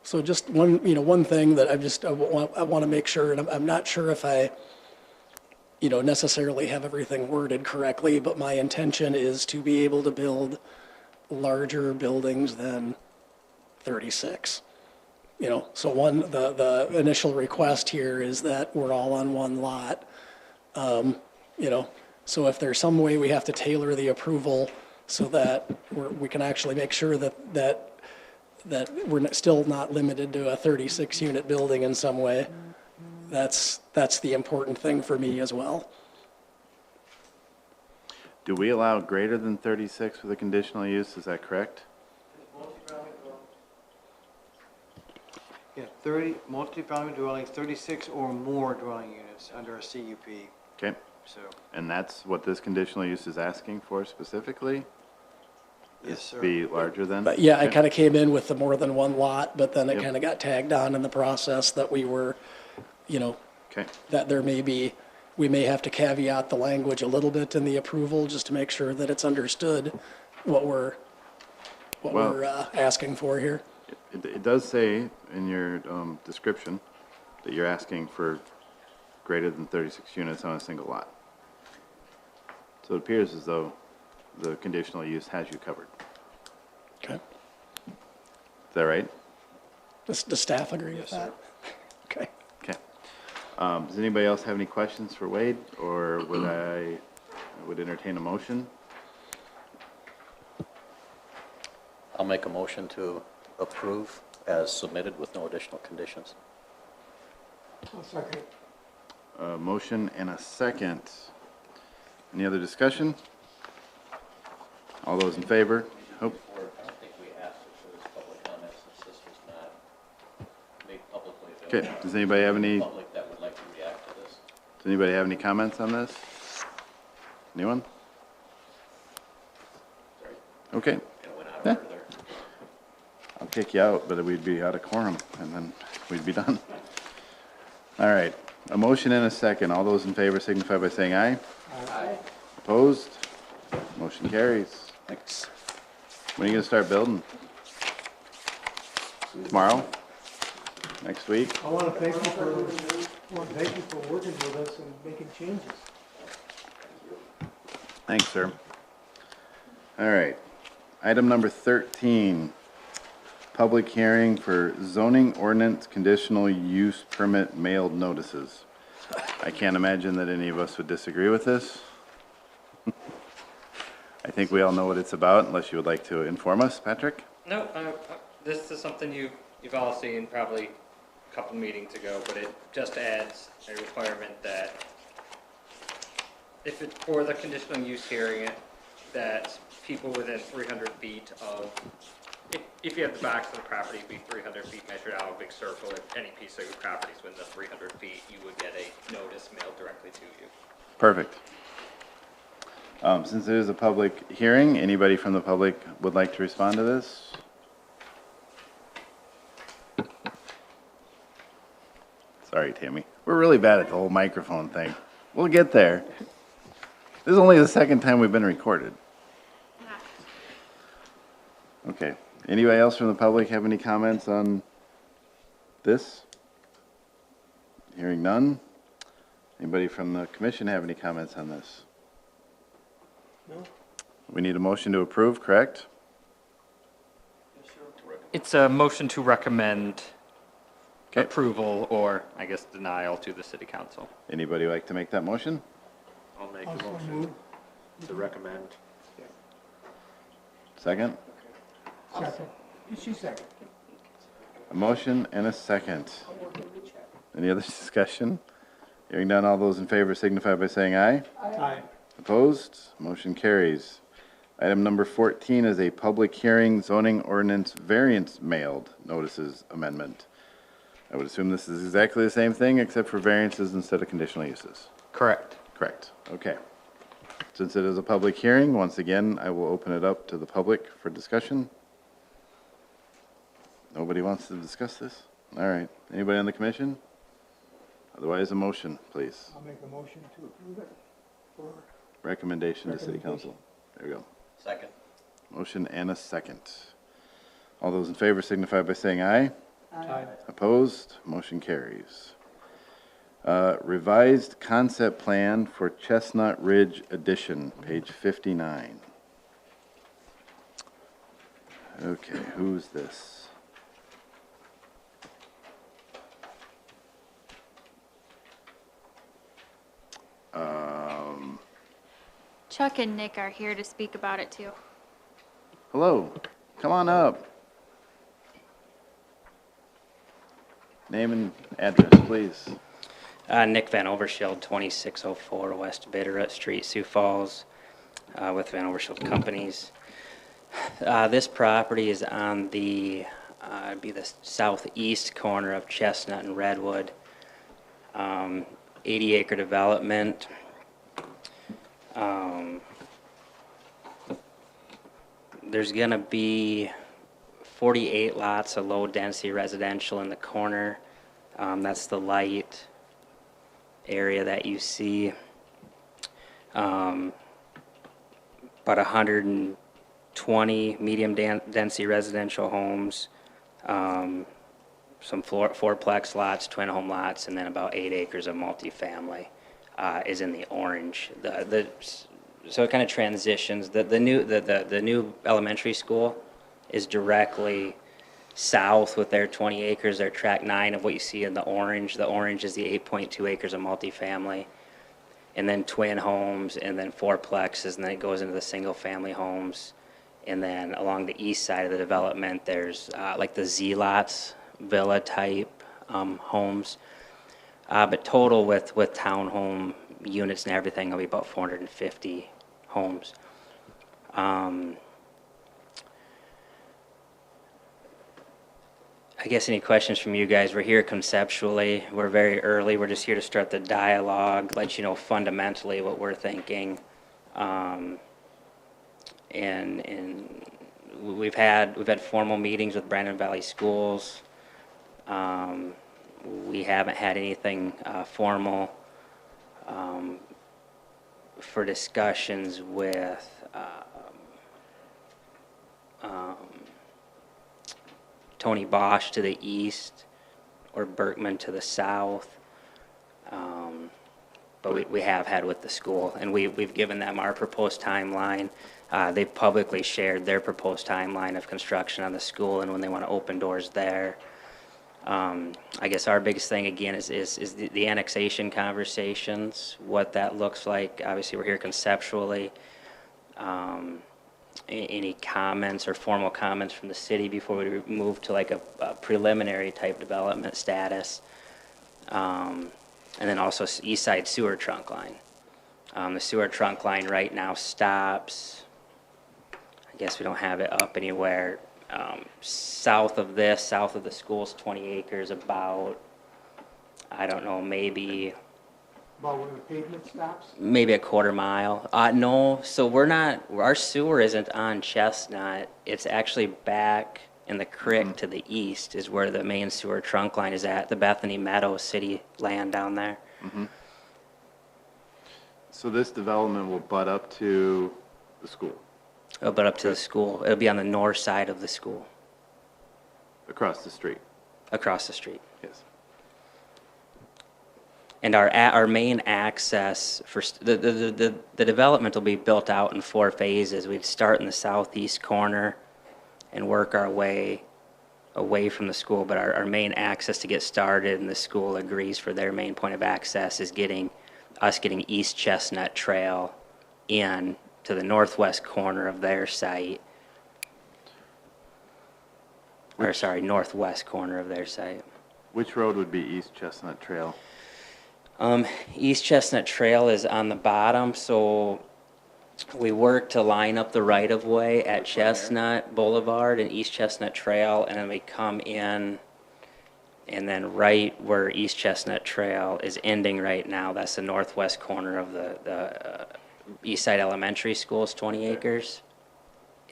So just one thing that I want to make sure, and I'm not sure if I, necessarily have everything worded correctly, but my intention is to be able to build larger buildings than 36. So the initial request here is that we're all on one lot. So if there's some way we have to tailor the approval so that we can actually make sure that we're still not limited to a 36-unit building in some way, that's the important thing for me as well. Do we allow greater than 36 with a conditional use? Is that correct? Yeah, 30, multifamily dwellings, 36 or more dwelling units under a CUP, Okay. so, And that's what this conditional use is asking for specifically? yes, Is sir. be larger than? But yeah, I Okay. kind of came in with the more than one lot, but then it Yep. kind of got tagged on in the process that we were, Okay. that we may have to caveat the language a little bit in the approval just to make sure that it's understood what we're Well- asking for here. It does say in your description that you're asking for greater than 36 units on a single lot. So it appears as though the conditional use has you covered. Okay. Is that right? Does staff agree with that? Okay. Okay. Does anybody else have any questions for Wade, or I would entertain a motion? I'll make a motion to approve as submitted with no additional conditions. I'll second. A motion and a second. Any other discussion? All those in favor? Oh, I don't think we asked for this public comment since this was not made publicly available. okay. Does anybody have any, does Public that would like to react to this. anybody have any comments on this? Anyone? Sorry, Okay. kind of went out of Yeah. order there. I'll kick you out, but we'd be out of quorum, and then we'd be done. All right, a motion and a second. All those in favor signify by saying aye. Aye. Opposed? Motion carries. Thanks. When are you gonna start building? Tomorrow? Next week? I want to thank you for working with us and making changes. Thanks, sir. All right, item number 13. Public hearing for zoning ordinance conditional use permit mailed notices. I can't imagine that any of us would disagree with this. I think we all know what it's about, unless you would like to inform us, Patrick? No, this is something you've all seen probably a couple meetings ago, but it just adds a requirement that if it's for the conditional use hearing, that people within 300 feet of, if you have the box of the property be 300 feet measured out, a big circle, if any piece of your property is within the 300 feet, you would get a notice mailed directly to you. Perfect. Since it is a public hearing, anybody from the public would like to respond to this? Sorry, Tammy. We're really bad at the whole microphone thing. We'll get there. This is only the second time we've been recorded. Okay. Anybody else from the public have any comments on this? Hearing none. Anybody from the commission have any comments on this? No? We need a motion to approve, correct? It's a motion to recommend Okay. approval or, I guess, denial to the city council. Anybody like to make that motion? I'll make Also a motion move. to recommend. Second? Second. She second. A motion and a second. Any other discussion? Hearing none, all those in favor signify by saying aye. Aye. Opposed? Motion carries. Item number 14 is a public hearing zoning ordinance variance mailed notices amendment. I would assume this is exactly the same thing except for variances instead of conditional uses. Correct. Correct. Okay. Since it is a public hearing, once again, I will open it up to the public for discussion. Nobody wants to discuss this? All right. Anybody on the commission? Otherwise, a motion, please. I'll make a motion to approve it for, Recommendation to city council. There we go. Second. Motion and a second. All those in favor signify by saying aye. Aye. Opposed? Motion carries. Revised concept plan for Chestnut Ridge addition, page 59. Okay, who's this? Chuck and Nick are here to speak about it too. Hello, come on up. Name and address, please. Nick Van Overshield, 2604 West Bitterroot Street, Sioux Falls, with Van Overshield Companies. This property is on the, it'd be the southeast corner of Chestnut and Redwood. 80-acre development. There's going to be 48 lots of low-density residential in the corner. That's the light area that you see. About 120 medium-density residential homes, some fourplex lots, twin home lots, and then about 8 acres of multifamily is in the orange. So it kind of transitions. The new elementary school is directly south with their 20 acres, their track 9 of what you see in the orange. The orange is the 8.2 acres of multifamily, and then twin homes, and then fourplexes, and then it goes into the single family homes. And then along the east side of the development, there's like the Z-lots, villa type homes. But total with townhome units and everything will be about 450 homes. I guess any questions from you guys? We're here conceptually. We're very early. We're just here to start the dialogue, let you know fundamentally what we're thinking. And we've had formal meetings with Brandon Valley Schools. We haven't had anything formal for discussions with Tony Bosch to the east or Berkman to the south. But we have had with the school, and we've given them our proposed timeline. They've publicly shared their proposed timeline of construction on the school and when they want to open doors there. I guess our biggest thing again is the annexation conversations, what that looks like. Obviously, we're here conceptually. Any comments or formal comments from the city before we move to like a preliminary type development status. And then also east side sewer trunk line. The sewer trunk line right now stops, I guess we don't have it up anywhere, south of the school's 20 acres, about, I don't know, maybe about where the pavement stops? maybe a quarter mile. No, so our sewer isn't on Chestnut. It's actually back in the creek to the east is where the main sewer trunk line is at, the Bethany Meadows city land down there. So this development will butt up to the school, But up to the school. It'll be on the north side of the school, across the street. across the street. Yes. And our main access for the development will be built out in 4 phases. We'd start in the southeast corner and work our way away from the school. But our main access to get started, and the school agrees for their main point of access, is getting East Chestnut Trail in to the northwest corner of their site. Northwest corner of their site. Which road would be East Chestnut Trail? East Chestnut Trail is on the bottom, so we work to line up the right-of-way at Chestnut Boulevard and East Chestnut Trail, and then we come in, and then right where East Chestnut Trail is ending right now, that's the northwest corner of the East Side Elementary School's 20 acres,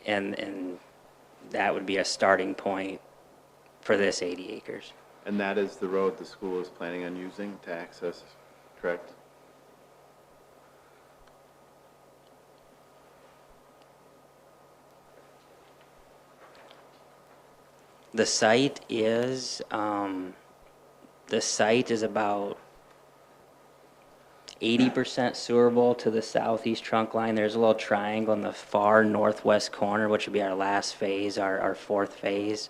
and that would be a starting point for this 80 acres. And that is the road the school is planning on using to access, correct? The site is about 80% sewerable to the southeast trunk line. There's a little triangle in the far northwest corner, which would be our last phase, our fourth phase.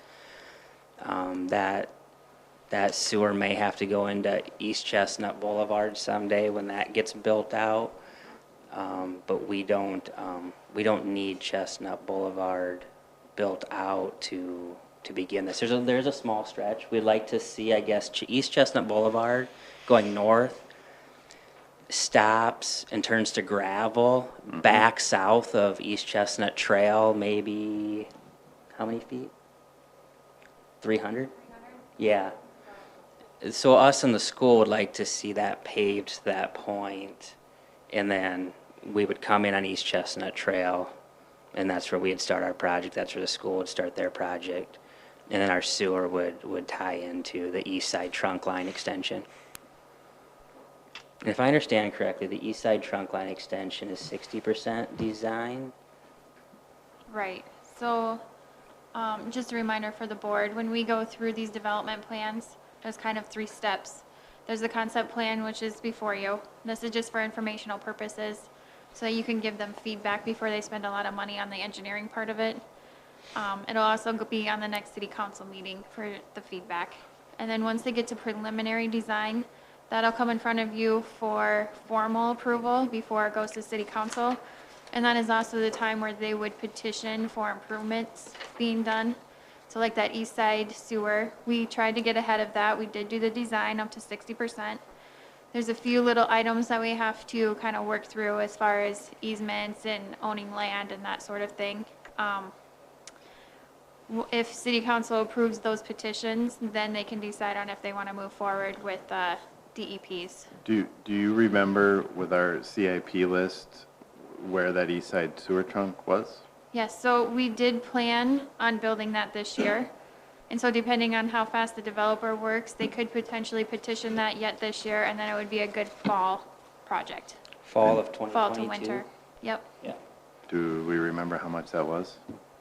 That sewer may have to go into East Chestnut Boulevard someday when that gets built out. But we don't need Chestnut Boulevard built out to begin this. There's a small stretch. We'd like to see, I guess, East Chestnut Boulevard going north, stops and turns to gravel, back south of East Chestnut Trail, maybe, how many feet? 300? Yeah. So us and the school would like to see that paved to that point, and then we would come in on East Chestnut Trail, and that's where we'd start our project. That's where the school would start their project. And then our sewer would tie into the east side trunk line extension. And if I understand correctly, the east side trunk line extension is 60% design. Right, so, just a reminder for the board, when we go through these development plans, there's kind of 3 steps. There's the concept plan, which is before you. This is just for informational purposes, so that you can give them feedback before they spend a lot of money on the engineering part of it. It'll also be on the next city council meeting for the feedback. And then once they get to preliminary design, that'll come in front of you for formal approval before it goes to city council. And that is also the time where they would petition for improvements being done. So like that east side sewer, we tried to get ahead of that. We did do the design up to 60%. There's a few little items that we have to kind of work through as far as easements and owning land and that sort of thing. If city council approves those petitions, then they can decide on if they want to move forward with DEPs. Do you remember with our CIP list where that east side sewer trunk was? Yes, so we did plan on building that this year. And so depending on how fast the developer works, they could potentially petition that yet this year, and then it would be a good fall project. Fall of 2022? Fall to winter, yep. Yeah. Do we remember how much that was?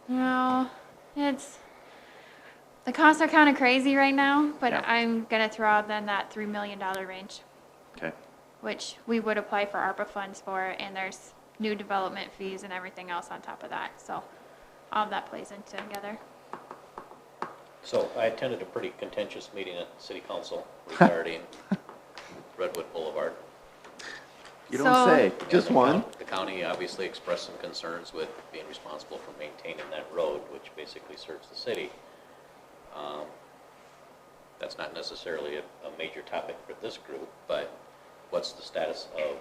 No, the costs are kind of crazy right now, but Yeah. I'm gonna throw out then that $3 million range, Okay. which we would apply for ARPA funds for, and there's new development fees and everything else on top of that, so all of that plays in together. So I attended a pretty contentious meeting at city council regarding Redwood Boulevard. You don't So- say. And Just the one? The county obviously expressed some concerns with being responsible for maintaining that road, which basically serves the city. That's not necessarily a major topic for this group, but what's the status of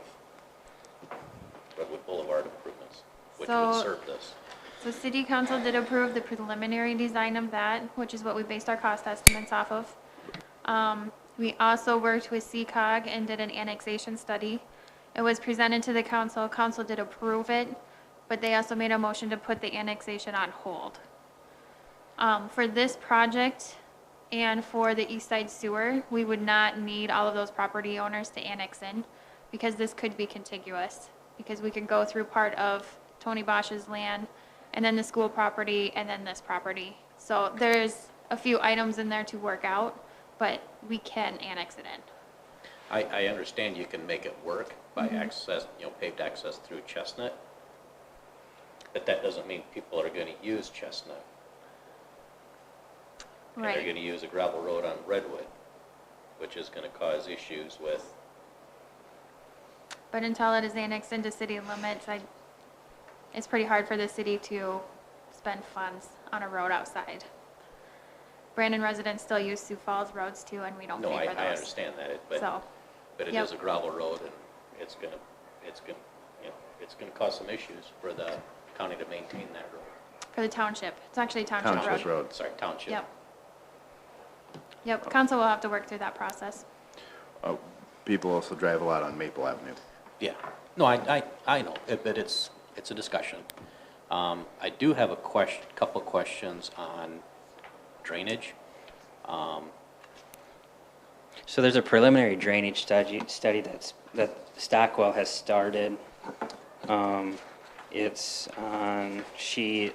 Redwood Boulevard improvements, which would So- serve this? So city council did approve the preliminary design of that, which is what we based our cost estimates off of. We also worked with CCOG and did an annexation study. It was presented to the council, council did approve it, but they also made a motion to put the annexation on hold. For this project and for the east side sewer, we would not need all of those property owners to annex in, because this could be contiguous, because we could go through part of Tony Bosch's land, and then the school property, and then this property. So there's a few items in there to work out, but we can annex it in. I understand you can make it work by access, paved access through Chestnut, but that doesn't mean people are gonna use Chestnut. And they're Right. gonna use a gravel road on Redwood, which is gonna cause issues with, But until it is annexed into city limits, it's pretty hard for the city to spend funds on a road outside. Brandon residents still use Sioux Falls roads too, and we don't no, pay I for those. understand that, So, but it yep. is a gravel road, and it's gonna cause some issues for the county to maintain that road. for the township, it's actually a township road. Township road. Sorry, township. Yep. Yep, council will have to work through that process. People also drive a lot on Maple Avenue. Yeah, no, I know, but it's a discussion. I do have couple questions on drainage. So there's a preliminary drainage study that Stockwell has started. It's on sheet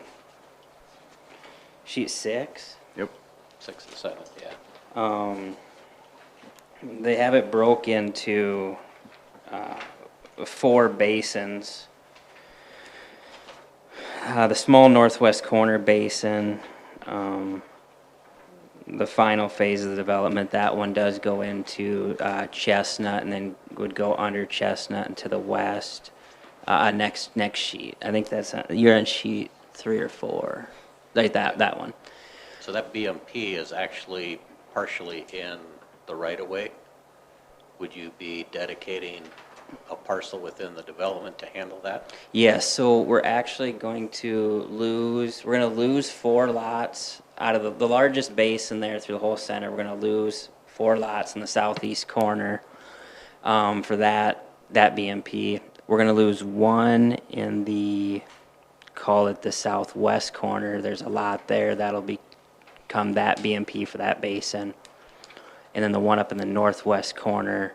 6. Yep. 6 and 7, yeah. They have it broke into 4 basins. The small northwest corner basin, the final phase of the development, that one does go into Chestnut and then would go under Chestnut and to the west. Next sheet. I think that's you're on sheet 3 or 4, like that one. So that BMP is actually partially in the right-of-way. Would you be dedicating a parcel within the development to handle that? Yes, so we're actually going to lose 4 lots out of the largest basin there through the whole center. We're going to lose 4 lots in the southeast corner for that BMP. We're going to lose 1 in the, call it the southwest corner. There's a lot there that'll become that BMP for that basin. And then the one up in the northwest corner,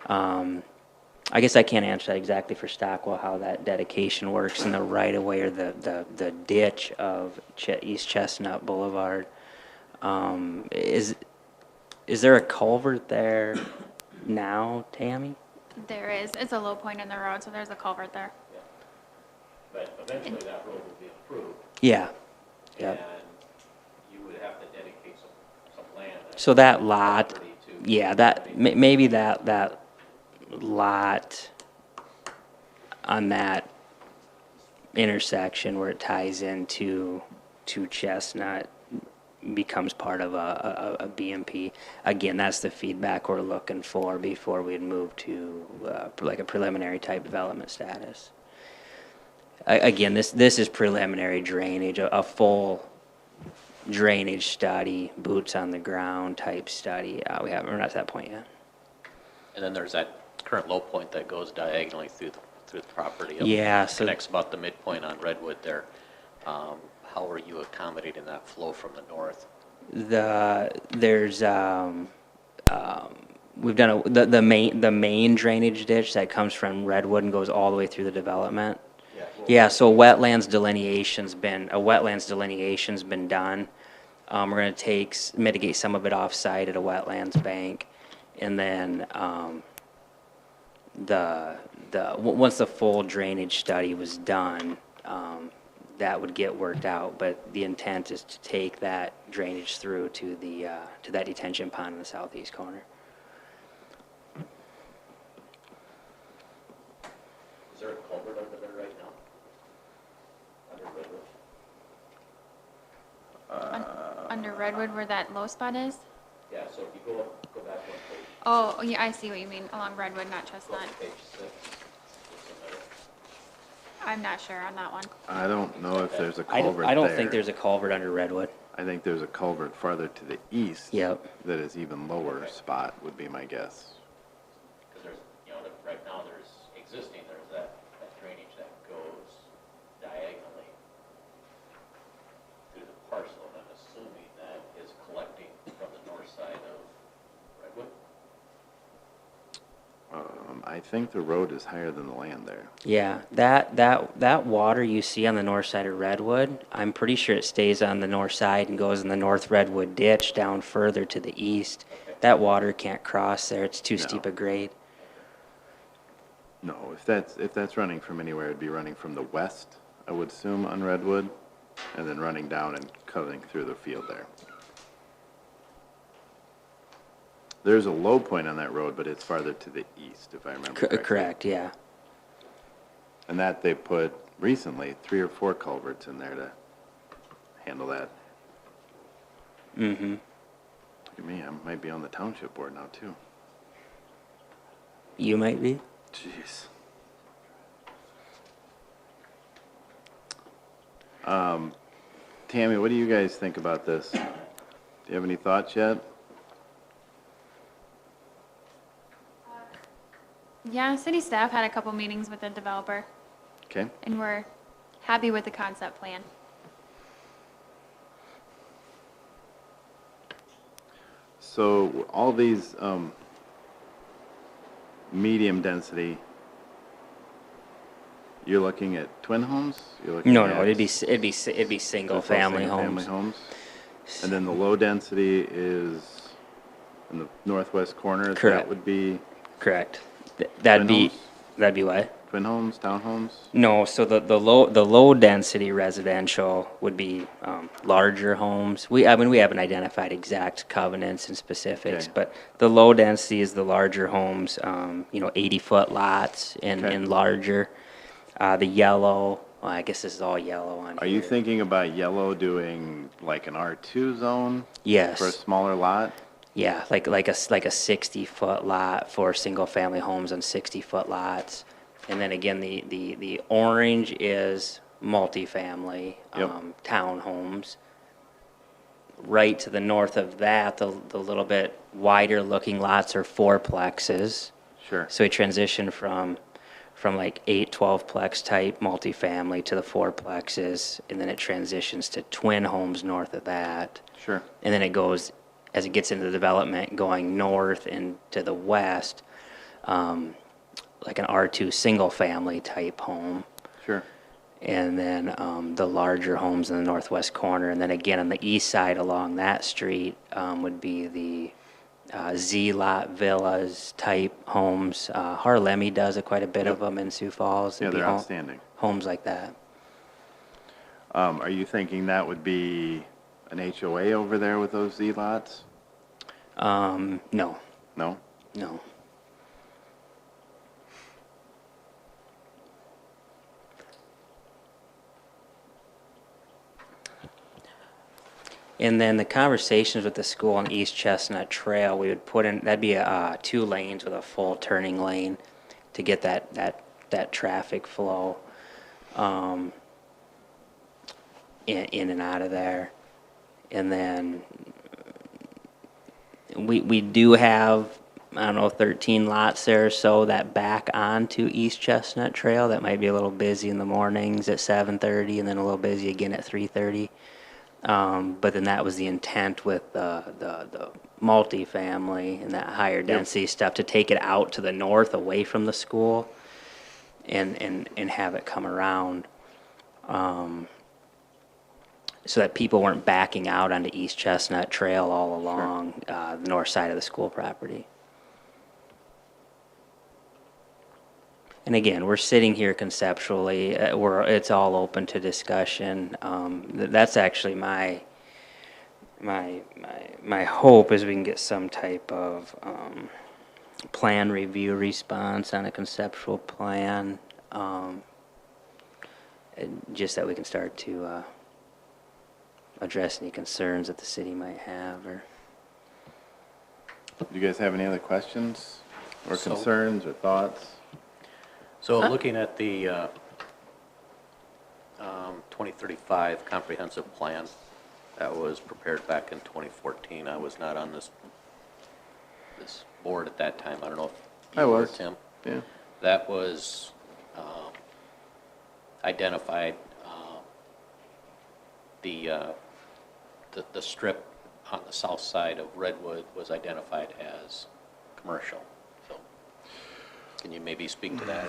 I guess I can't answer that exactly for Stockwell, how that dedication works in the right-of-way or the ditch of East Chestnut Boulevard. Is there a culvert there now, Tammy? There is. It's a low point in the road, so there's a culvert there. But eventually that road will be improved. Yeah. And you would have to dedicate some land. So that lot, property to- yeah, maybe that lot on that intersection where it ties into Chestnut becomes part of a BMP. Again, that's the feedback we're looking for before we'd move to like a preliminary type development status. Again, this is preliminary drainage, a full drainage study, boots on the ground type study. We're not to that point yet. And then there's that current low point that goes diagonally through the property. Yeah, so connects about the midpoint on Redwood there. How are you accommodating that flow from the north? We've done the main drainage ditch that comes from Redwood and goes all the way through the development. Yeah, so a wetlands delineation's been done. We're going to mitigate some of it off-site at a wetlands bank, and then once the full drainage study was done, that would get worked out. But the intent is to take that drainage through to that detention pond in the southeast corner. Is there a culvert under there right now? Under Redwood? Under Redwood, where that low spot is? Yeah, so if you go back one page. Oh, yeah, I see what you mean, along Redwood, not Go Chestnut. to page 6. It's in there. I'm not sure on that one. I don't know if there's a I culvert don't there. think there's a culvert under Redwood. I think there's a culvert farther to the east. Yep. That is even lower spot, would be my guess. Because there's, right now there's that drainage that goes diagonally through the parcel, and I'm assuming that is collecting from the north side of Redwood. I think the road is higher than the land there. Yeah, that water you see on the north side of Redwood, I'm pretty sure it stays on the north side and goes in the North Redwood ditch down further to the east. That water can't cross there, it's too steep a grade. No, if that's running from anywhere, it'd be running from the west, I would assume, on Redwood, and then running down and cutting through the field there. There's a low point on that road, but it's farther to the east, if I remember correctly. Correct, yeah. And that they put recently 3 or 4 culverts in there to handle that. Mm-hmm. Look at me, I might be on the township board now, too. You might be? Jeez. Tammy, what do you guys think about this? Do you have any thoughts yet? Yeah, city staff had a couple meetings with the developer, Okay. and we're happy with the concept plan. So all these, medium density, you're looking at twin homes? You're looking No, at it'd be single just all family single-family homes. And then the low density is in the northwest corner? That Correct. would be Correct. That'd Twin be, homes? that'd be what? twin homes, townhomes? No, so the low density residential would be larger homes. We haven't identified exact covenants and specifics, Okay. but the low density is the larger homes, 80-foot lots and Okay. larger. The yellow, well, I guess this is all yellow on Are here. you thinking about yellow doing like an R2 zone? Yes. For a smaller lot? Yeah, like a 60-foot lot for single-family homes on 60-foot lots. And then again, the orange is multifamily, Yep. townhomes. Right to the north of that, the little bit wider looking lots are fourplexes. Sure. So we transition from like 12-plex type multifamily to the fourplexes, and then it transitions to twin homes north of that. Sure. And then it goes, as it gets into development, going north and to the west, like an R2 single-family type home. Sure. And then the larger homes in the northwest corner. And then again, on the east side along that street would be the Z-lot villas type homes. Harlemi does quite a bit of them in Sioux Falls. Yeah, It'd be they're outstanding. homes like that. Are you thinking that would be an HOA over there with those Z lots? No, No? no. And then the conversations with the school on East Chestnut Trail, we would put in, that'd be 2 lanes with a full turning lane to get that traffic flow in and out of there. And then we do have, I don't know, 13 lots there or so that back onto East Chestnut Trail. That might be a little busy in the mornings at 7:30 and then a little busy again at 3:30. But then that was the intent with the multifamily and that higher density stuff, to take it out to the north away from the school and have it come around. So that people weren't backing out onto East Chestnut Trail all along the north side of the school property. And again, we're sitting here conceptually, it's all open to discussion. That's actually my hope, is we can get some type of plan review response on a conceptual plan, just that we can start to address any concerns that the city might have. Or Do you guys have any other questions or So- concerns or thoughts? So looking at the 2035 comprehensive plan that was prepared back in 2014, I was not on this board at that time. I don't know if I you were, was. Tim. Yeah. That was identified, the strip on the south side of Redwood was identified as commercial. So can you maybe speak to that?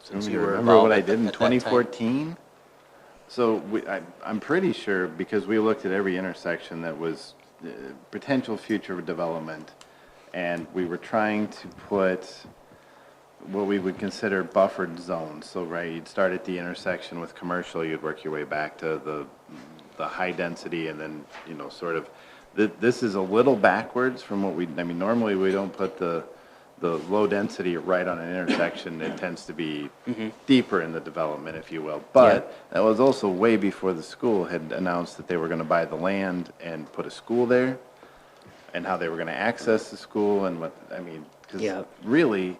Since you were Remember what involved I at did in at that time? 2014? So I'm pretty sure, because we looked at every intersection that was potential future development, and we were trying to put what we would consider buffered zones. So, right, you'd start at the intersection with commercial, you'd work your way back to the high density, and then, sort of, this is a little backwards from what normally we don't put the low density right on an intersection. It tends to be deeper in the development, if you will. But that was also way before the school had announced that they were going to buy the land and put a school there, and how they were going to access the school, and because really,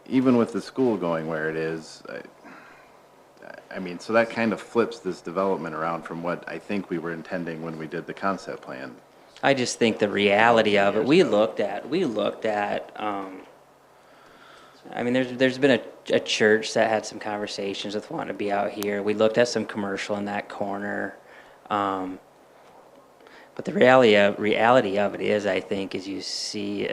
even with the school going where it is, so that kind of flips this development around from what I think we were intending when we did the concept plan. I just think the reality of it, we looked at, there's been a church that had some conversations with wanting to be out here. We looked at some commercial in that corner. But the reality of it is, I think, is you see,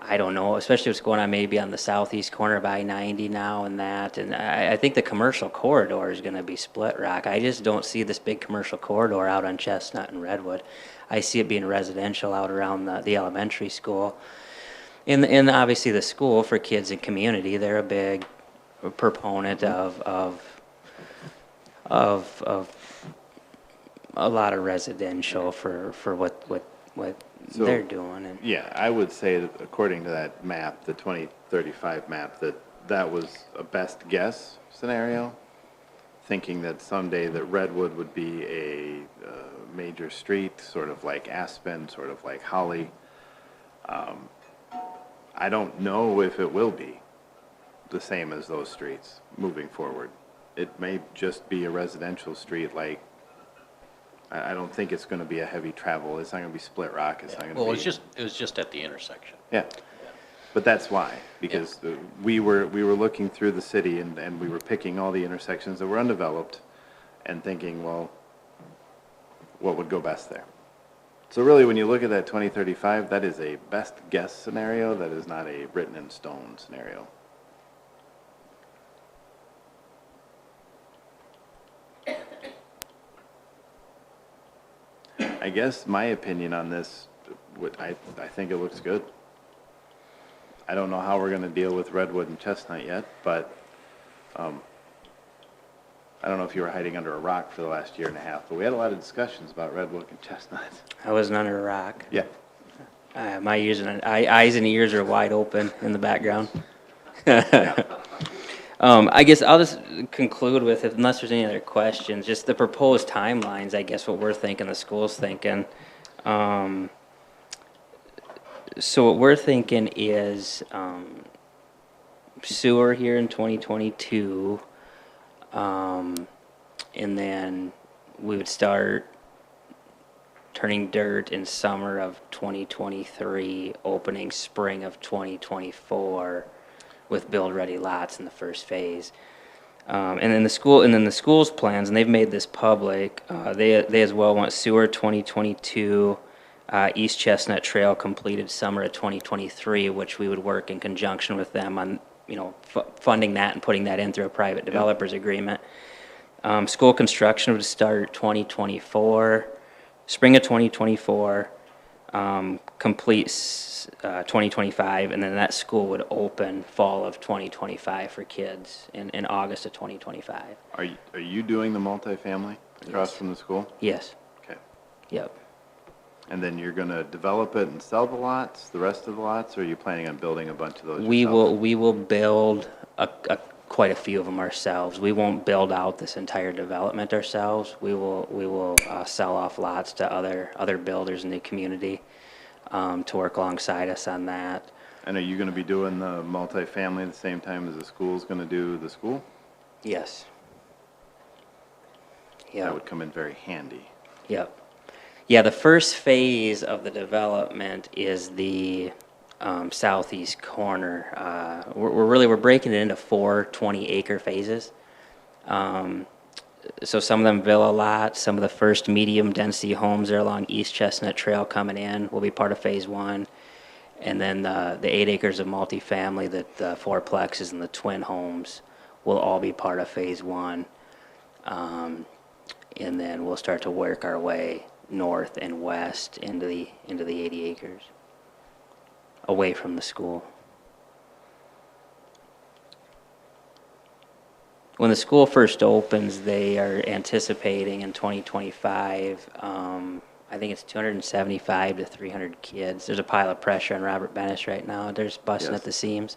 I don't know, especially what's going on maybe on the southeast corner of I-90 now and that, and I think the commercial corridor is going to be Split Rock. I just don't see this big commercial corridor out on Chestnut and Redwood. I see it being residential out around the elementary school. And obviously the school for kids and community, they're a big proponent of a lot of residential for what So, they're doing. And Yeah, I would say that according to that map, the 2035 map, that was a best guess scenario, thinking that someday that Redwood would be a major street, sort of like Aspen, sort of like Holly. I don't know if it will be the same as those streets moving forward. It may just be a residential street, like, I don't think it's gonna be a heavy travel, it's not gonna be Split Rock, it's not gonna be. Well, it was just at the intersection. Yeah, but that's why, because we were looking through the city and we were picking all the intersections that were undeveloped and thinking, well, what would go best there? So really, when you look at that 2035, that is a best guess scenario, that is not a written in stone scenario. I guess my opinion on this, I think it looks good. I don't know how we're gonna deal with Redwood and Chestnut yet, but, I don't know if you were hiding under a rock for the last year and a half, but we had a lot of discussions about Redwood and Chestnut. I wasn't under a rock. Yeah. My eyes and ears are wide open in the background. I guess I'll just conclude with, unless there's any other questions, just the proposed timelines, I guess what we're thinking, the school's thinking. So what we're thinking is sewer here in 2022, and then we would start turning dirt in summer of 2023, opening spring of 2024, with build-ready lots in the first phase. And then the school's plans, and they've made this public, they as well want sewer 2022, East Chestnut Trail completed summer of 2023, which we would work in conjunction with them on, funding that and putting that in through a private developers agreement. School construction would start 2024, spring of 2024, complete 2025, and then that school would open fall of 2025 for kids in August of 2025. Are you doing the multifamily across from the school? Yes. Okay. Yep. And then you're gonna develop it and sell the lots, the rest of the lots, or are you planning on building a bunch of those We yourself? will build quite a few of them ourselves. We won't build out this entire development ourselves. We will sell off lots to other builders in the community to work alongside us on that. And are you gonna be doing the multifamily at the same time as the school's gonna do the school? Yes. That would come in very handy. Yep. Yeah, the first phase of the development is the southeast corner. We're breaking it into 4 20-acre phases. So some of them villa lots, some of the first medium density homes are along East Chestnut Trail coming in will be part of phase 1. And then the 8 acres of multifamily, the 4plexes and the twin homes will all be part of phase 1. And then we'll start to work our way north and west into the 80 acres, away from the school. When the school first opens, they are anticipating in 2025, I think it's 275 to 300 kids. There's a pile of pressure on Robert Bennis right now. They're just busting at the seams.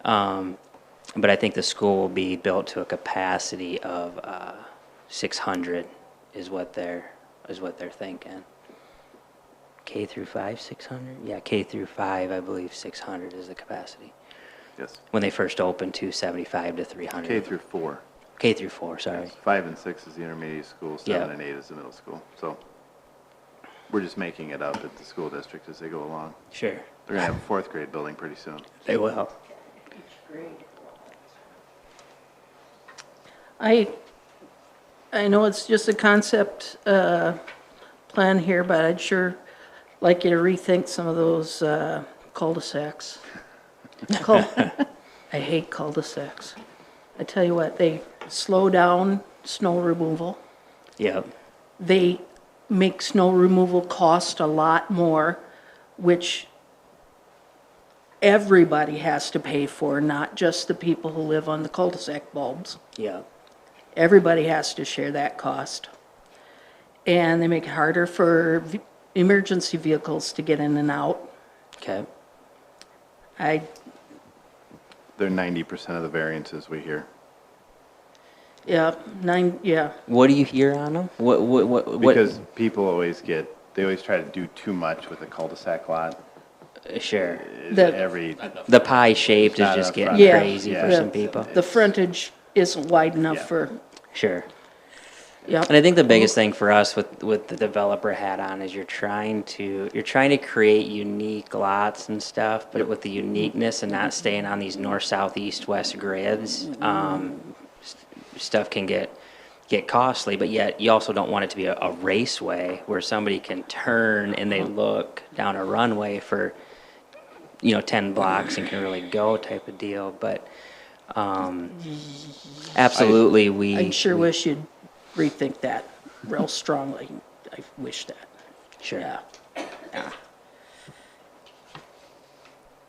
But I think the school will be built to a capacity of 600 is what they're thinking. K through 5, 600? Yeah, K through 5, I believe 600 is the capacity. Yes. When they first opened, 275 to 300. K through 4. K through 4, sorry. 5 and 6 is the intermediate school, 7 and 8 is the middle school. So we're just making it up at the school district as they go along. Sure. They're gonna have a 4th grade building pretty soon. They will. I know it's just a concept plan here, but I'd sure like you to rethink some of those cul-de-sacs. I hate cul-de-sacs. I tell you what, they slow down snow removal. Yep. They make snow removal cost a lot more, which everybody has to pay for, not just the people who live on the cul-de-sac bulbs. Yep. Everybody has to share that cost. And they make it harder for emergency vehicles to get in and out. Okay. I, They're 90% of the variances we hear. yeah, yeah. What do you hear on them? What? Because people they always try to do too much with a cul-de-sac lot. Sure. Every, The pie shaped is Not just enough getting frontage. Yeah. crazy Yeah. for some people. The frontage isn't wide enough Yeah. for, Sure. yeah. And I think the biggest thing for us with the developer hat on is you're trying to create unique lots and stuff, but with the uniqueness and not staying on these north, south, east, west grids, stuff can get costly, but yet you also don't want it to be a raceway where somebody can turn and they look down a runway for 10 blocks and can really go type of deal. But absolutely, I sure wish you'd rethink that real strongly. I wish that. Sure. Yeah. Yeah.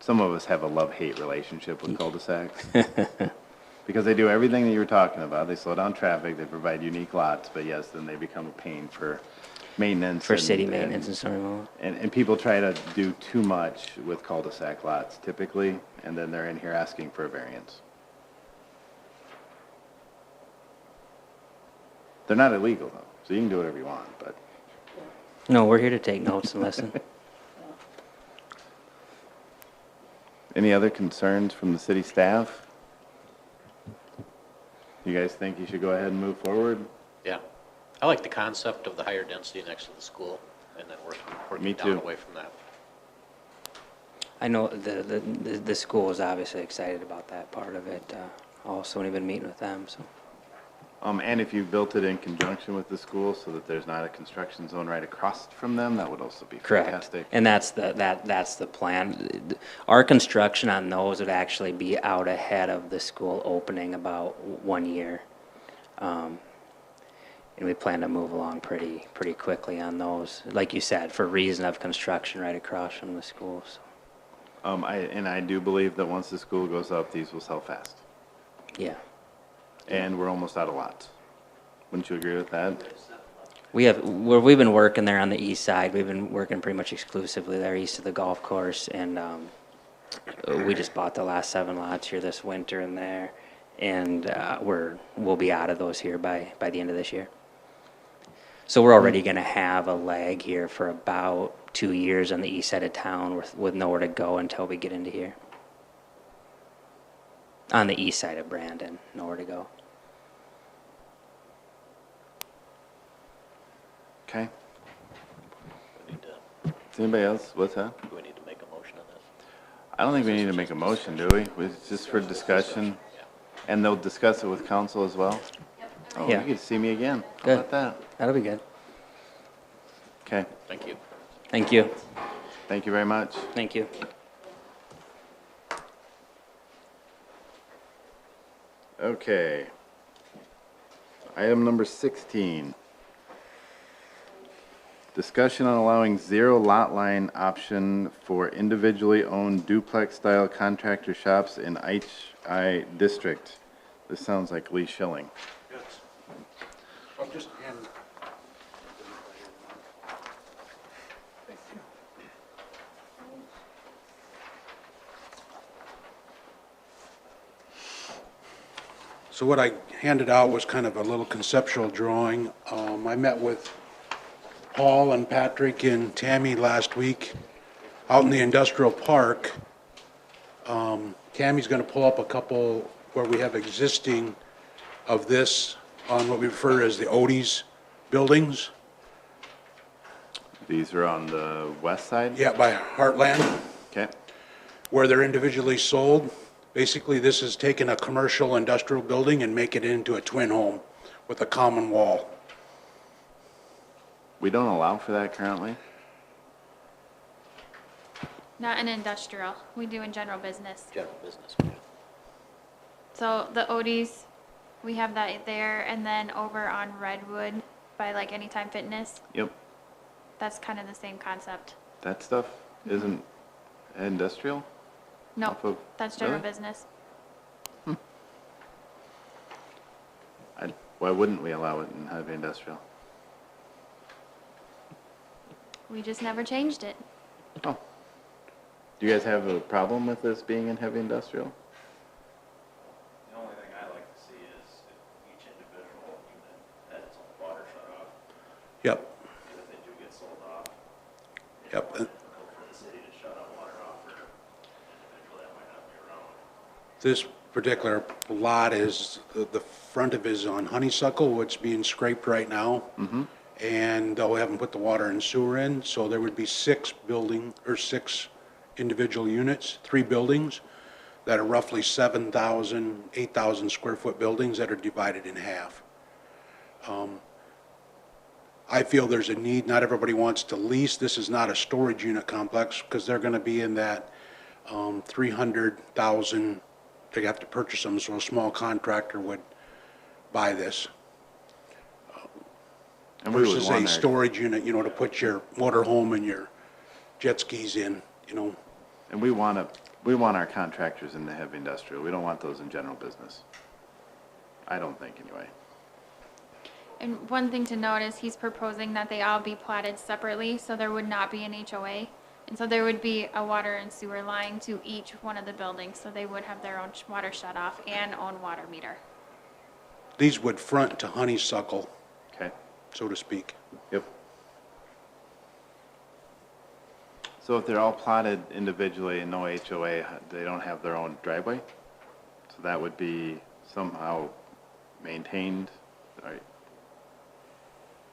some of us have a love-hate relationship with cul-de-sacs. Because they do everything that you were talking about. They slow down traffic, they provide unique lots, but yes, then they become a pain for maintenance. For city maintenance and snow removal. And people try to do too much with cul-de-sac lots typically, and then they're in here asking for a variance. They're not illegal though, so you can do whatever you want, but. No, we're here to take notes and listen. Any other concerns from the city staff? You guys think you should go ahead and move forward? Yeah. I like the concept of the higher density next to the school and then working Me down too. away from that. I know the school is obviously excited about that part of it. Also, we've been meeting with them, so. And if you built it in conjunction with the school so that there's not a construction zone right across from them, that would also be Correct. fantastic. And that's the plan. Our construction on those would actually be out ahead of the school opening about 1 year. And we plan to move along pretty quickly on those, like you said, for reason of construction right across from the schools. I do believe that once the school goes up, these will sell fast. Yeah. And we're almost out of lots. Wouldn't you agree with that? We've been working there on the east side. We've been working pretty much exclusively there east of the golf course, and we just bought the last 7 lots here this winter in there, and we'll be out of those here by the end of this year. So we're already going to have a lag here for about 2 years on the east side of town with nowhere to go until we get into here. On the east side of Brandon, nowhere to go. Okay. We need to, Does anybody else? What's that? do we need to make a motion on this? I don't think we need to make a motion, do we? It's just for discussion. And they'll discuss it with council as well? Oh, Yeah. you get to see me again. How Good. about that? That'll be good. Okay. Thank you. Thank you. Thank you very much. Thank you. Okay. Item number 16. Discussion on allowing 0 lot line option for individually owned duplex-style contractor shops in HI district. This sounds like Lee Schilling. Yes. I'll just hand. So what I handed out was kind of a little conceptual drawing. I met with Paul and Patrick and Tammy last week out in the industrial park. Tammy's going to pull up a couple where we have existing of this on what we refer to as the Odie's buildings. These are on the west side? Yeah, by Heartland, Okay. where they're individually sold. Basically, this is taking a commercial industrial building and make it into a twin home with a common wall. We don't allow for that currently? Not in industrial, we do in general business. General business. So the Odie's, we have that there, and then over on Redwood by like Anytime Fitness, Yep. that's kind of the same concept. That stuff isn't industrial? No, Off of- that's general really? business. Why wouldn't we allow it in heavy industrial? We just never changed it. Oh. Do you guys have a problem with this being in heavy industrial? The only thing I like to see is if each individual unit has its own water shut off, Yep, and if they do get sold off, yep. it's difficult for the city to shut up water off for an individual that might not be around. This particular lot is, the front of it is on Honeysuckle, which is being scraped right now. And they haven't put the water and sewer in, so there would be six individual units, 3 buildings that are roughly 7,000, 8,000 square foot buildings that are divided in half. I feel there's a need, not everybody wants to lease. This is not a storage unit complex because they're going to be in that 300,000, they have to purchase them, so a small contractor would buy this. And we would Versus a want our, storage unit, to put your motorhome and your jet skis in, and we want our contractors in the heavy industrial. We don't want those in general business. I don't think, anyway. And one thing to note is he's proposing that they all be platted separately, so there would not be an HOA. And so there would be a water and sewer line to each one of the buildings, so they would have their own water shut off and own water meter. These would front to Honeysuckle, Okay. so to speak. Yep. So if they're all plotted individually and no HOA, they don't have their own driveway? So that would be somehow maintained, right?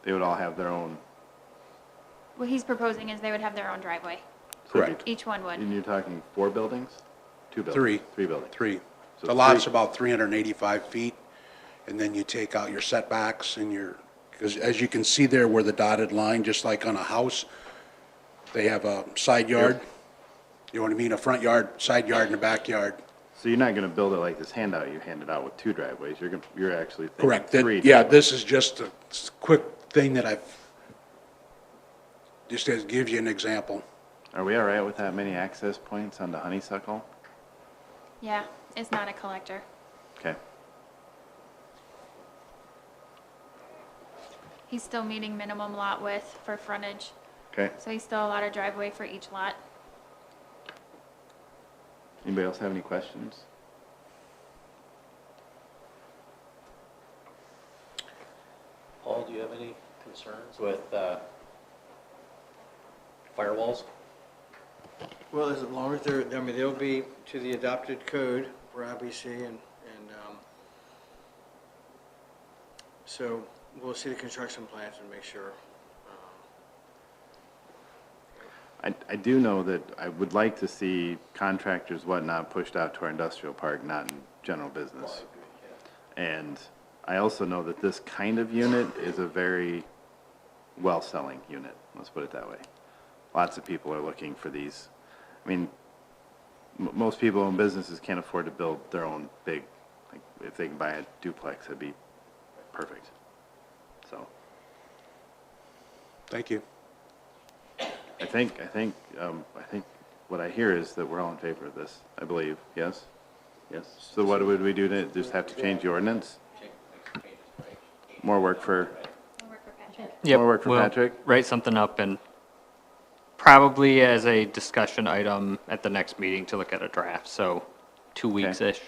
They would all have their own. What he's proposing is they would have their own driveway. So it'd be- Correct. Each one would. And you're talking 4 buildings? 2 buildings? 3 buildings. 3. So The lot's 3 about 385 feet, and then you take out your setbacks and because as you can see there where the dotted line, just like on a house, they have a side yard, you know what I mean, a front yard, side yard, and a backyard. So you're not gonna build it like this handout you handed out with 2 driveways, you're actually thinking Correct. 3 Yeah, driveways. this is just a quick thing that just to give you an example. Are we all right with that many access points onto Honeysuckle? Yeah, it's not a collector. Okay. He's still meeting minimum lot width for frontage, Okay. so he's still allowed a driveway for each lot. Anybody else have any questions? Paul, do you have any concerns with firewalls? Well, as long as they'll be to the adopted code for IBC and so we'll see the construction plans and make sure. I do know that I would like to see contractors, whatnot, pushed out to our industrial park, not in general business. And I also know that this kind of unit is a very well-selling unit, let's put it that way. Lots of people are looking for these. I mean, most people in businesses can't afford to build their own big, like, if they can buy a duplex, that'd be perfect. So, Thank you. I think what I hear is that we're all in favor of this, I believe, yes? Yes. So what would we do to, just have to change the ordinance? More work for, more work for we'll Patrick? write something up and probably as a discussion item at the next meeting to look at a draft, so 2 weeks-ish.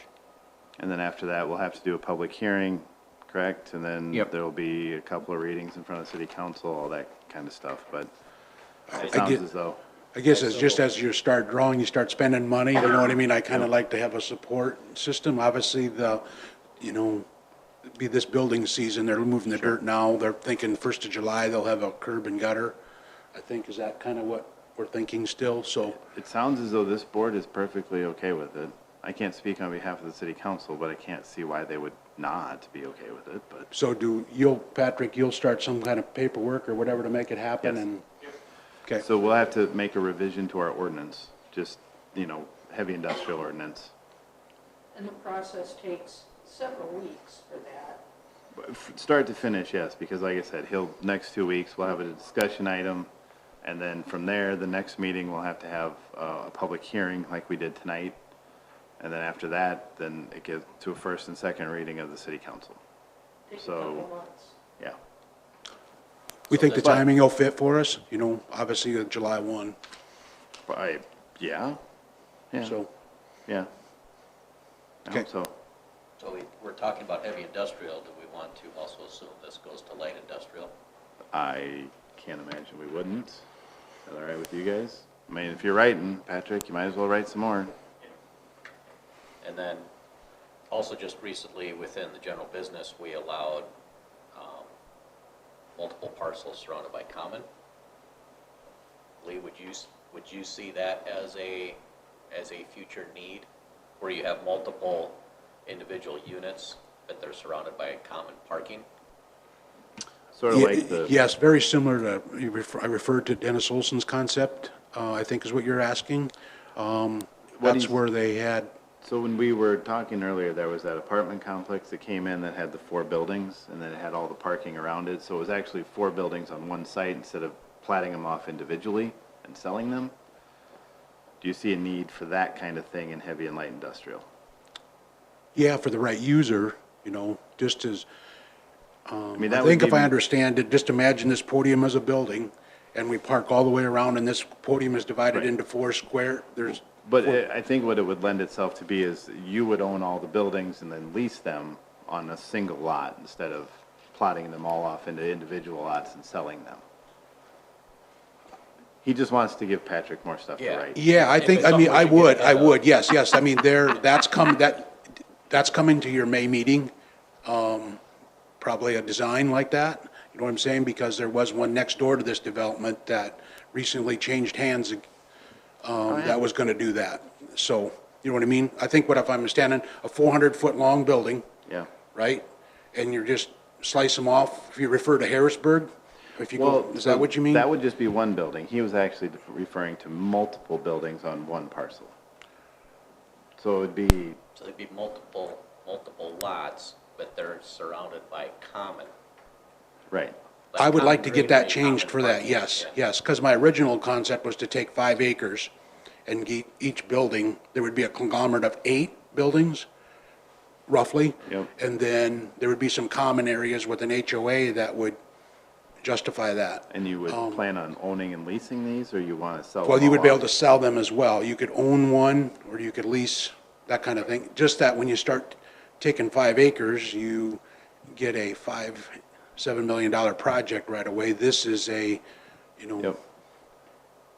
And then after that, we'll have to do a public hearing, correct? And then Yep. there'll be a couple of readings in front of city council, all that kind of stuff, but I it sounds get- as though, I guess it's just as you start drawing, you start spending money, you know what I mean? I kind of like to have a support system. Obviously, be this building season, they're moving the dirt now. They're thinking 1st of July, they'll have a curb and gutter. I think, is that kind of what we're thinking still? So, it sounds as though this board is perfectly okay with it. I can't speak on behalf of the city council, but I can't see why they would not be okay with it, but So Patrick, you'll start some kind of paperwork or whatever to make it happen Yes. and, okay. so we'll have to make a revision to our ordinance, just, heavy industrial ordinance. And the process takes several weeks for that. Start to finish, yes, because like I said, next 2 weeks, we'll have a discussion item, and then from there, the next meeting, we'll have to have a public hearing like we did tonight. And then after that, then it gets to a first and second reading of the city council. Takes a So, couple months. yeah. We think the But- timing will fit for us, obviously July 1, Yeah, yeah, so. yeah. I Okay. hope so. So we're talking about heavy industrial, do we want to also assume this goes to light industrial? I can't imagine we wouldn't. Is that all right with you guys? I mean, if you're writing, Patrick, you might as well write some more. And then, also just recently, within the general business, we allowed multiple parcels surrounded by common. Lee, would you see that as a future need, where you have multiple individual units, but they're surrounded by common parking? Sort of like the. Yes, very similar to, I referred to Dennis Olson's concept, I think is what you're asking. That's where they had, So when we were talking earlier, there was that apartment complex that came in that had the 4 buildings, and then it had all the parking around it. So it was actually 4 buildings on one site instead of platting them off individually and selling them. Do you see a need for that kind of thing in heavy and light industrial? yeah, for the right user, just as, mean, I that think would if I be- understand it, just imagine this podium as a building, and we park all the way around, and this podium is divided Right. into 4 square, But I think what it would lend itself to be is you would own all the buildings and then lease them on a single lot instead of plotting them all off into individual lots and selling them. He just wants to give Patrick more stuff to Yeah. write. Yeah, I If think, it's I mean, something we can get I ahead would, of. yes, I mean, that's coming to your May meeting, probably a design like that, you know what I'm saying? Because there was one next door to this development that recently changed hands, that was gonna do that. So, you know what I mean? I think if I'm understanding, a 400-foot-long building, Yeah. right? And you're just slice them off, if you refer to Harrisburg, if you go, is that what you mean? That would just be one building. He was actually referring to multiple buildings on one parcel. So it would be, So there'd be multiple lots, but they're surrounded by common. right. I would like to get that common changed for that, parking, yes, yeah. yes, because my original concept was to take 5 acres and each building, there would be a conglomerate of 8 buildings, roughly. Yep. And then there would be some common areas with an HOA that would justify that. And you would plan on owning and leasing these, or you want to sell them Well, you would all be able off? to sell them as well. You could own one, or you could lease, that kind of thing. Just that when you start taking 5 acres, you get a $7 million project right away. This is a, Yep.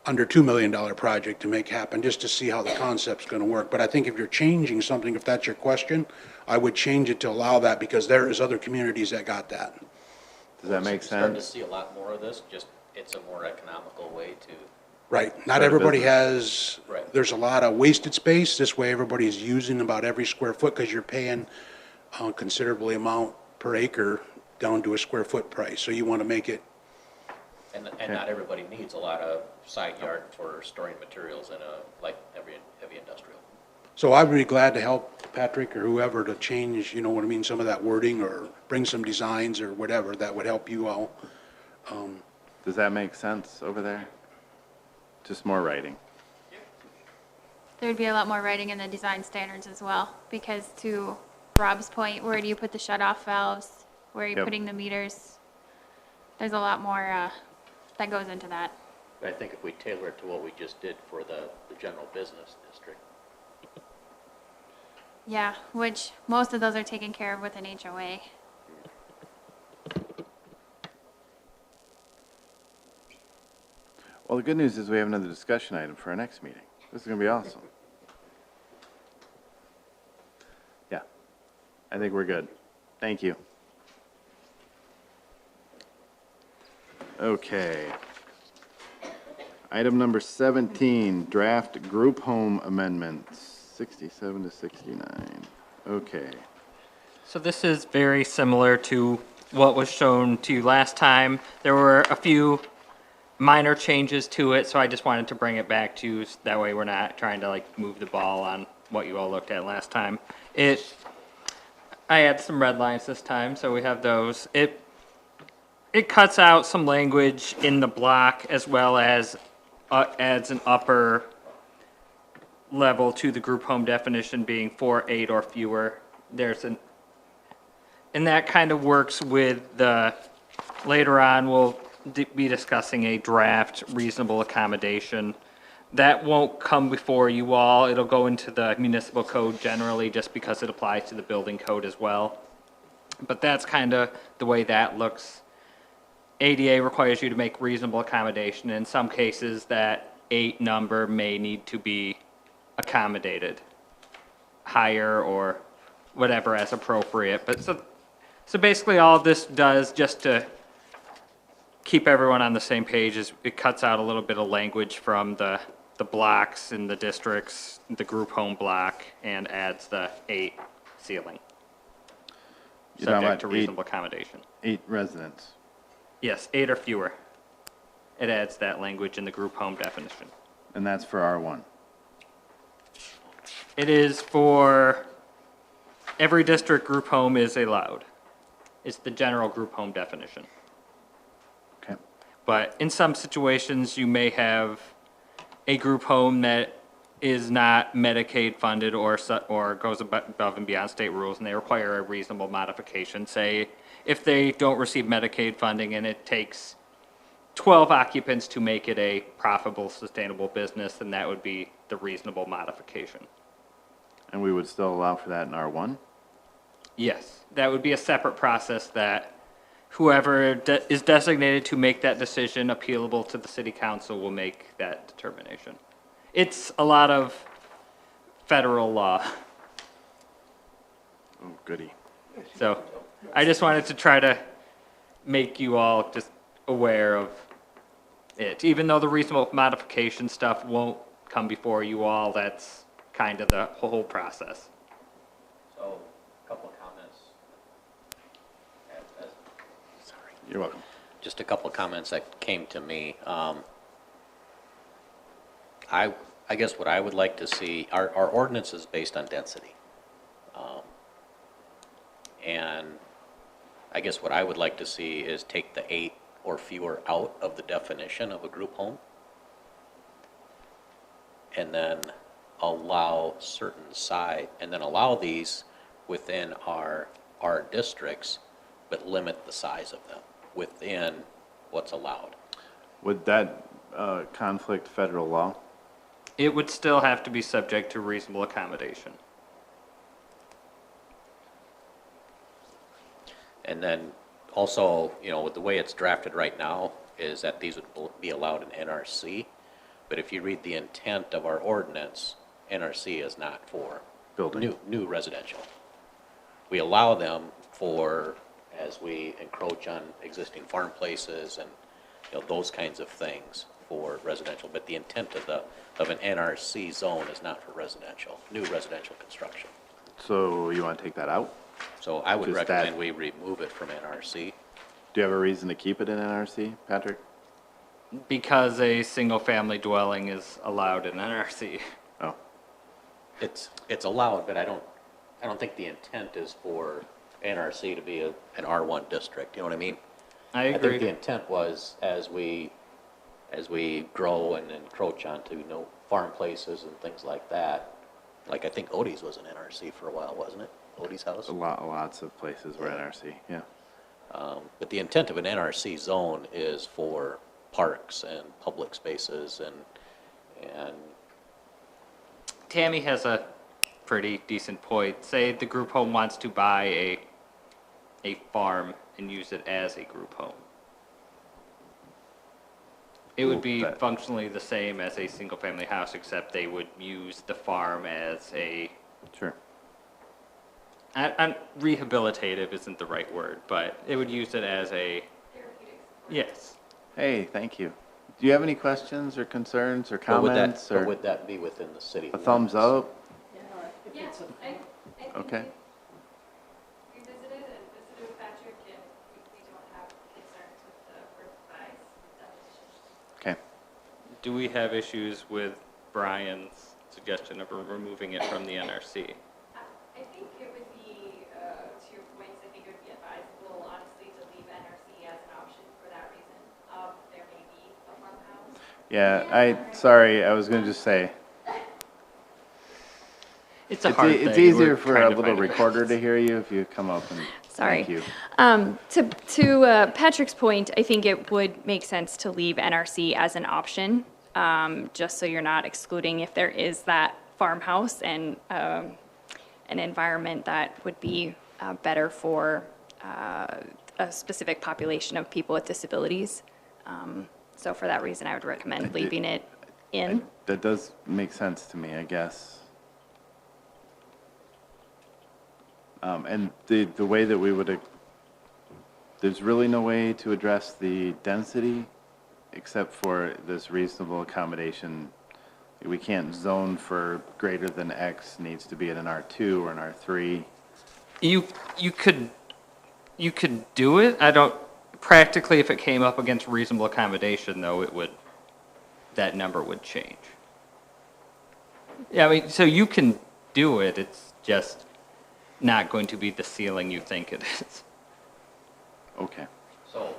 under $2 million project to make happen, just to see how the concept's gonna work. But I think if you're changing something, if that's your question, I would change it to allow that, because there is other communities that got that. Does that make We're starting to sense? see a lot more of this, just it's a more economical way to, Right, not Start a everybody business. has, Right. there's a lot of wasted space. This way, everybody's using about every square foot, because you're paying a considerably amount per acre down to a square foot price. So you wanna make it, and not everybody needs a lot of side yard for storing materials in like heavy industrial. so I would be glad to help Patrick or whoever to change, you know what I mean, some of that wording, or bring some designs or whatever that would help you all. Does that make sense over there? Just more writing. There'd be a lot more writing in the design standards as well, because to Rob's point, where do you put the shut-off valves? Where are you Yep. putting the meters? There's a lot more that goes into that. But I think if we tailor it to what we just did for the general business district. Yeah, which most of those are taken care of with an HOA. Well, the good news is we have another discussion item for our next meeting. This is going to be awesome. Yeah, I think we're good. Thank you. Okay. Item number 17, draft group home amendments, 67 to 69. Okay. So this is very similar to what was shown to you last time. There were a few minor changes to it, so I just wanted to bring it back to you. That way we're not trying to like move the ball on what you all looked at last time. I had some red lines this time, so we have those. It cuts out some language in the block as well as adds an upper level to the group home definition being 4, 8, or fewer. And that kind of works with later on we'll be discussing a draft reasonable accommodation. That won't come before you all. It'll go into the municipal code generally just because it applies to the building code as well. But that's kind of the way that looks. ADA requires you to make reasonable accommodation. In some cases, that 8 number may need to be accommodated higher or whatever as appropriate. But so basically all this does, just to keep everyone on the same page, is it cuts out a little bit of language from the blocks in the districts, the group home block, and adds the 8 ceiling. You're talking Subject about to reasonable accommodation. 8 residents. Yes, 8 or fewer. It adds that language in the group home definition. And that's for R1. It is for every district group home is allowed. It's the general group home definition. Okay. But in some situations, you may have a group home that is not Medicaid funded or goes above and beyond state rules, and they require a reasonable modification. Say, if they don't receive Medicaid funding and it takes 12 occupants to make it a profitable, sustainable business, then that would be the reasonable modification. And we would still allow for that in R1? Yes, that would be a separate process that whoever is designated to make that decision appealable to the city council will make that determination. It's a lot of federal law. Oh, goody. So I just wanted to try to make you all just aware of it. Even though the reasonable modification stuff won't come before you all, that's kind of the whole process. So, a couple of comments. You're welcome. Just a couple of comments that came to me. I guess what I would like to see, our ordinance is based on density. And I guess what I would like to see is take the 8 or fewer out of the definition of a group home. And then allow allow these within our districts, but limit the size of them within what's allowed. Would that conflict federal law? It would still have to be subject to reasonable accommodation. And then also, with the way it's drafted right now, is that these would be allowed in NRC. But if you read the intent of our ordinance, NRC is not for Building. new residential. We allow them for, as we encroach on existing farm places and those kinds of things for residential. But the intent of an NRC zone is not for residential, new residential construction. So you want to take that out? So I would Just recommend that- we remove it from NRC. Do you have a reason to keep it in NRC, Patrick? Because a single-family dwelling is allowed in NRC. Oh, It's allowed, but I don't think the intent is for NRC to be an R1 district, you know what I mean? I I agree. think the intent was as we grow and encroach onto, farm places and things like that. Like I think Odie's was an NRC for a while, wasn't it? Odie's house? lots of places were NRC, yeah. But the intent of an NRC zone is for parks and public spaces and Tammy has a pretty decent point. Say the group home wants to buy a farm and use it as a group home. It would be That- functionally the same as a single-family house, except they would use the farm as a, Sure. rehabilitative isn't the right word, but it would use it as a, yes. Hey, thank you. Do you have any questions or concerns or But comments or would that be within the city a thumbs limits? up? Okay. You're do we have issues with Brian's suggestion of removing it from the NRC? I think it would be, to your points, I think it would be advisable, honestly, to leave NRC as an option for that reason. There may be a farmhouse. Yeah, sorry, I was gonna just say, It's a hard thing. it's easier We're for trying a to little find recorder to hear you if you come up and, Sorry. thank you. To Patrick's point, I think it would make sense to leave NRC as an option, just so you're not excluding if there is that farmhouse and an environment that would be better for a specific population of people with disabilities. So for that reason, I would recommend leaving it in. That does make sense to me, I guess. And the way that we would, there's really no way to address the density except for this reasonable accommodation. We can't zone for greater than X, needs to be in an R2 or an R3. You could do it. I don't, practically, if it came up against reasonable accommodation, though, that number would change. Yeah, I mean, so you can do it, it's just not going to be the ceiling you think it is. Okay. So,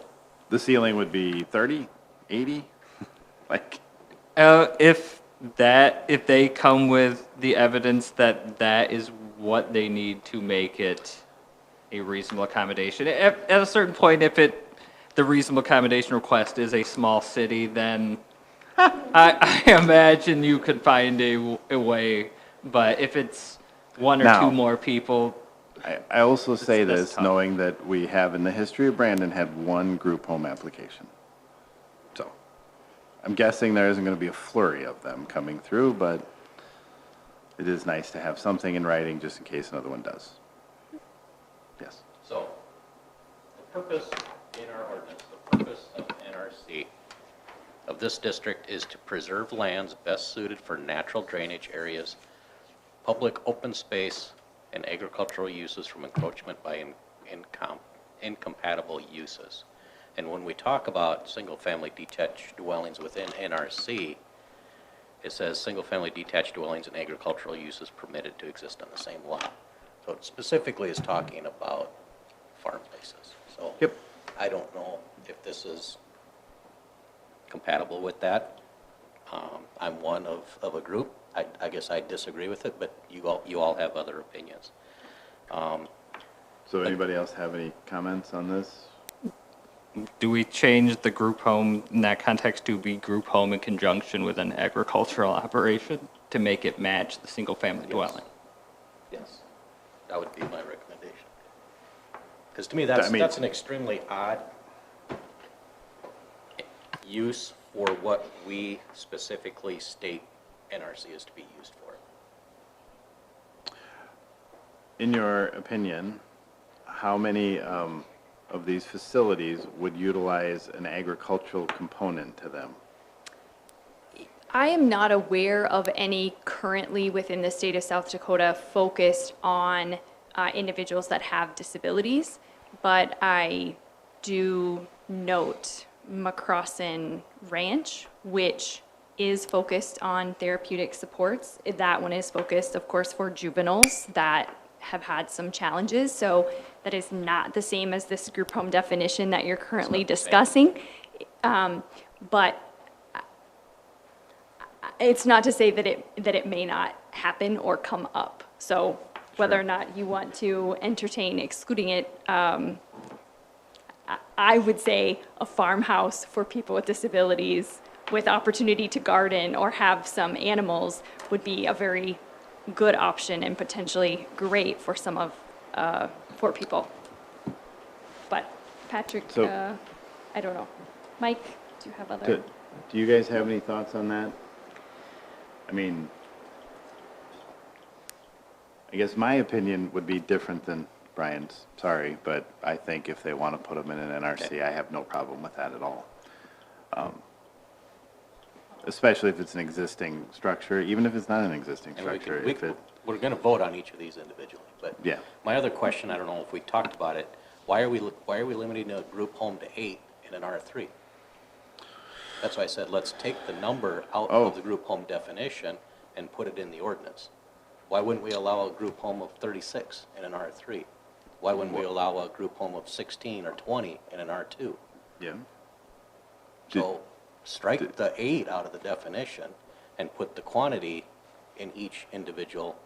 The ceiling would be 30, 80? Like, If they come with the evidence that that is what they need to make it a reasonable accommodation, at a certain point, if the reasonable accommodation request is a small city, then I imagine you could find a way. But if it's one or Now, two more people, I also say that's this tough. knowing that we have in the history of Brandon had one group home application. So I'm guessing there isn't going to be a flurry of them coming through, but it is nice to have something in writing just in case another one does. Yes. so, the purpose in our ordinance, the purpose of NRC, of this district, is to preserve lands best suited for natural drainage areas, public open space, and agricultural uses from encroachment by incompatible uses. And when we talk about single-family detached dwellings within NRC, it says single-family detached dwellings and agricultural uses permitted to exist on the same lot. So it specifically is talking about farm places. So Yep. I don't know if this is compatible with that. I'm one of a group. I guess I disagree with it, but you all have other opinions. So anybody else have any comments on this? do we change the group home in that context to be group home in conjunction with an agricultural operation to make it match the single-family dwelling? Yes, that would be my recommendation. Because to me, I mean- that's an extremely odd use for what we specifically state NRC is to be used for. In your opinion, how many of these facilities would utilize an agricultural component to them? I am not aware of any currently within the state of South Dakota focused on individuals that have disabilities, but I do note McCrossin Ranch, which is focused on therapeutic supports. That one is focused, of course, for juveniles that have had some challenges, so that is not the same as this group home definition that you're currently discussing. But it's not to say that it may not happen or come up. So whether or not you want to entertain excluding it, I would say a farmhouse for people with disabilities with opportunity to garden or have some animals would be a very good option and potentially great for some of, for people. But Patrick, So- I don't know. Mike, do you have other? Do you guys have any thoughts on that? I mean, I guess my opinion would be different than Brian's, sorry, but I think if they want to put them in an NRC, I have no problem with that at all. Especially if it's an existing structure, even if it's not an existing And we structure, can- if it, we're going to vote on each of these individually, but yeah. my other question, I don't know if we talked about it, why are we limiting a group home to 8 in an R3? That's why I said, let's take the number out Oh. of the group home definition and put it in the ordinance. Why wouldn't we allow a group home of 36 in an R3? Why wouldn't we allow a group home of 16 or 20 in an R2? Yeah. So strike the 8 out of the definition and put the quantity in each individual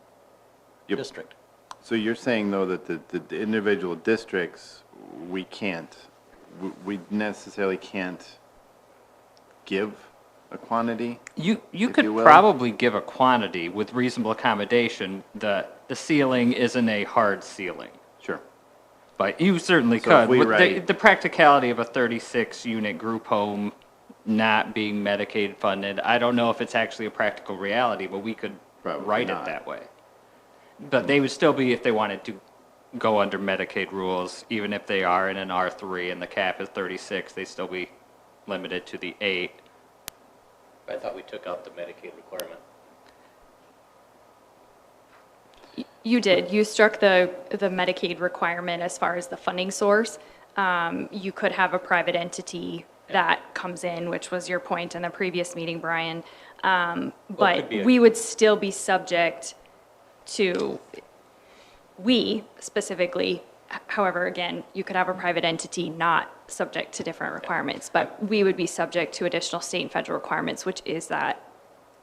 Yep. district. So you're saying, though, that the individual districts, we can't, we necessarily can't give a quantity? You if could you will? probably give a quantity with reasonable accommodation. The ceiling isn't a hard ceiling, Sure. but you certainly So if could. we With write- the practicality of a 36-unit group home not being Medicaid funded, I don't know if it's actually a practical reality, but we could Probably write not. it that way. But they would still be, if they wanted to go under Medicaid rules, even if they are in an R3 and the cap is 36, they'd still be limited to the 8. I thought we took out the Medicaid requirement. You did. You struck the Medicaid requirement as far as the funding source. You could have a private entity that comes in, which was your point in the previous meeting, Brian. But be a- we would still be subject to, we specifically, however, again, you could have a private entity not subject to different requirements, but we would be subject to additional state and federal requirements, which is that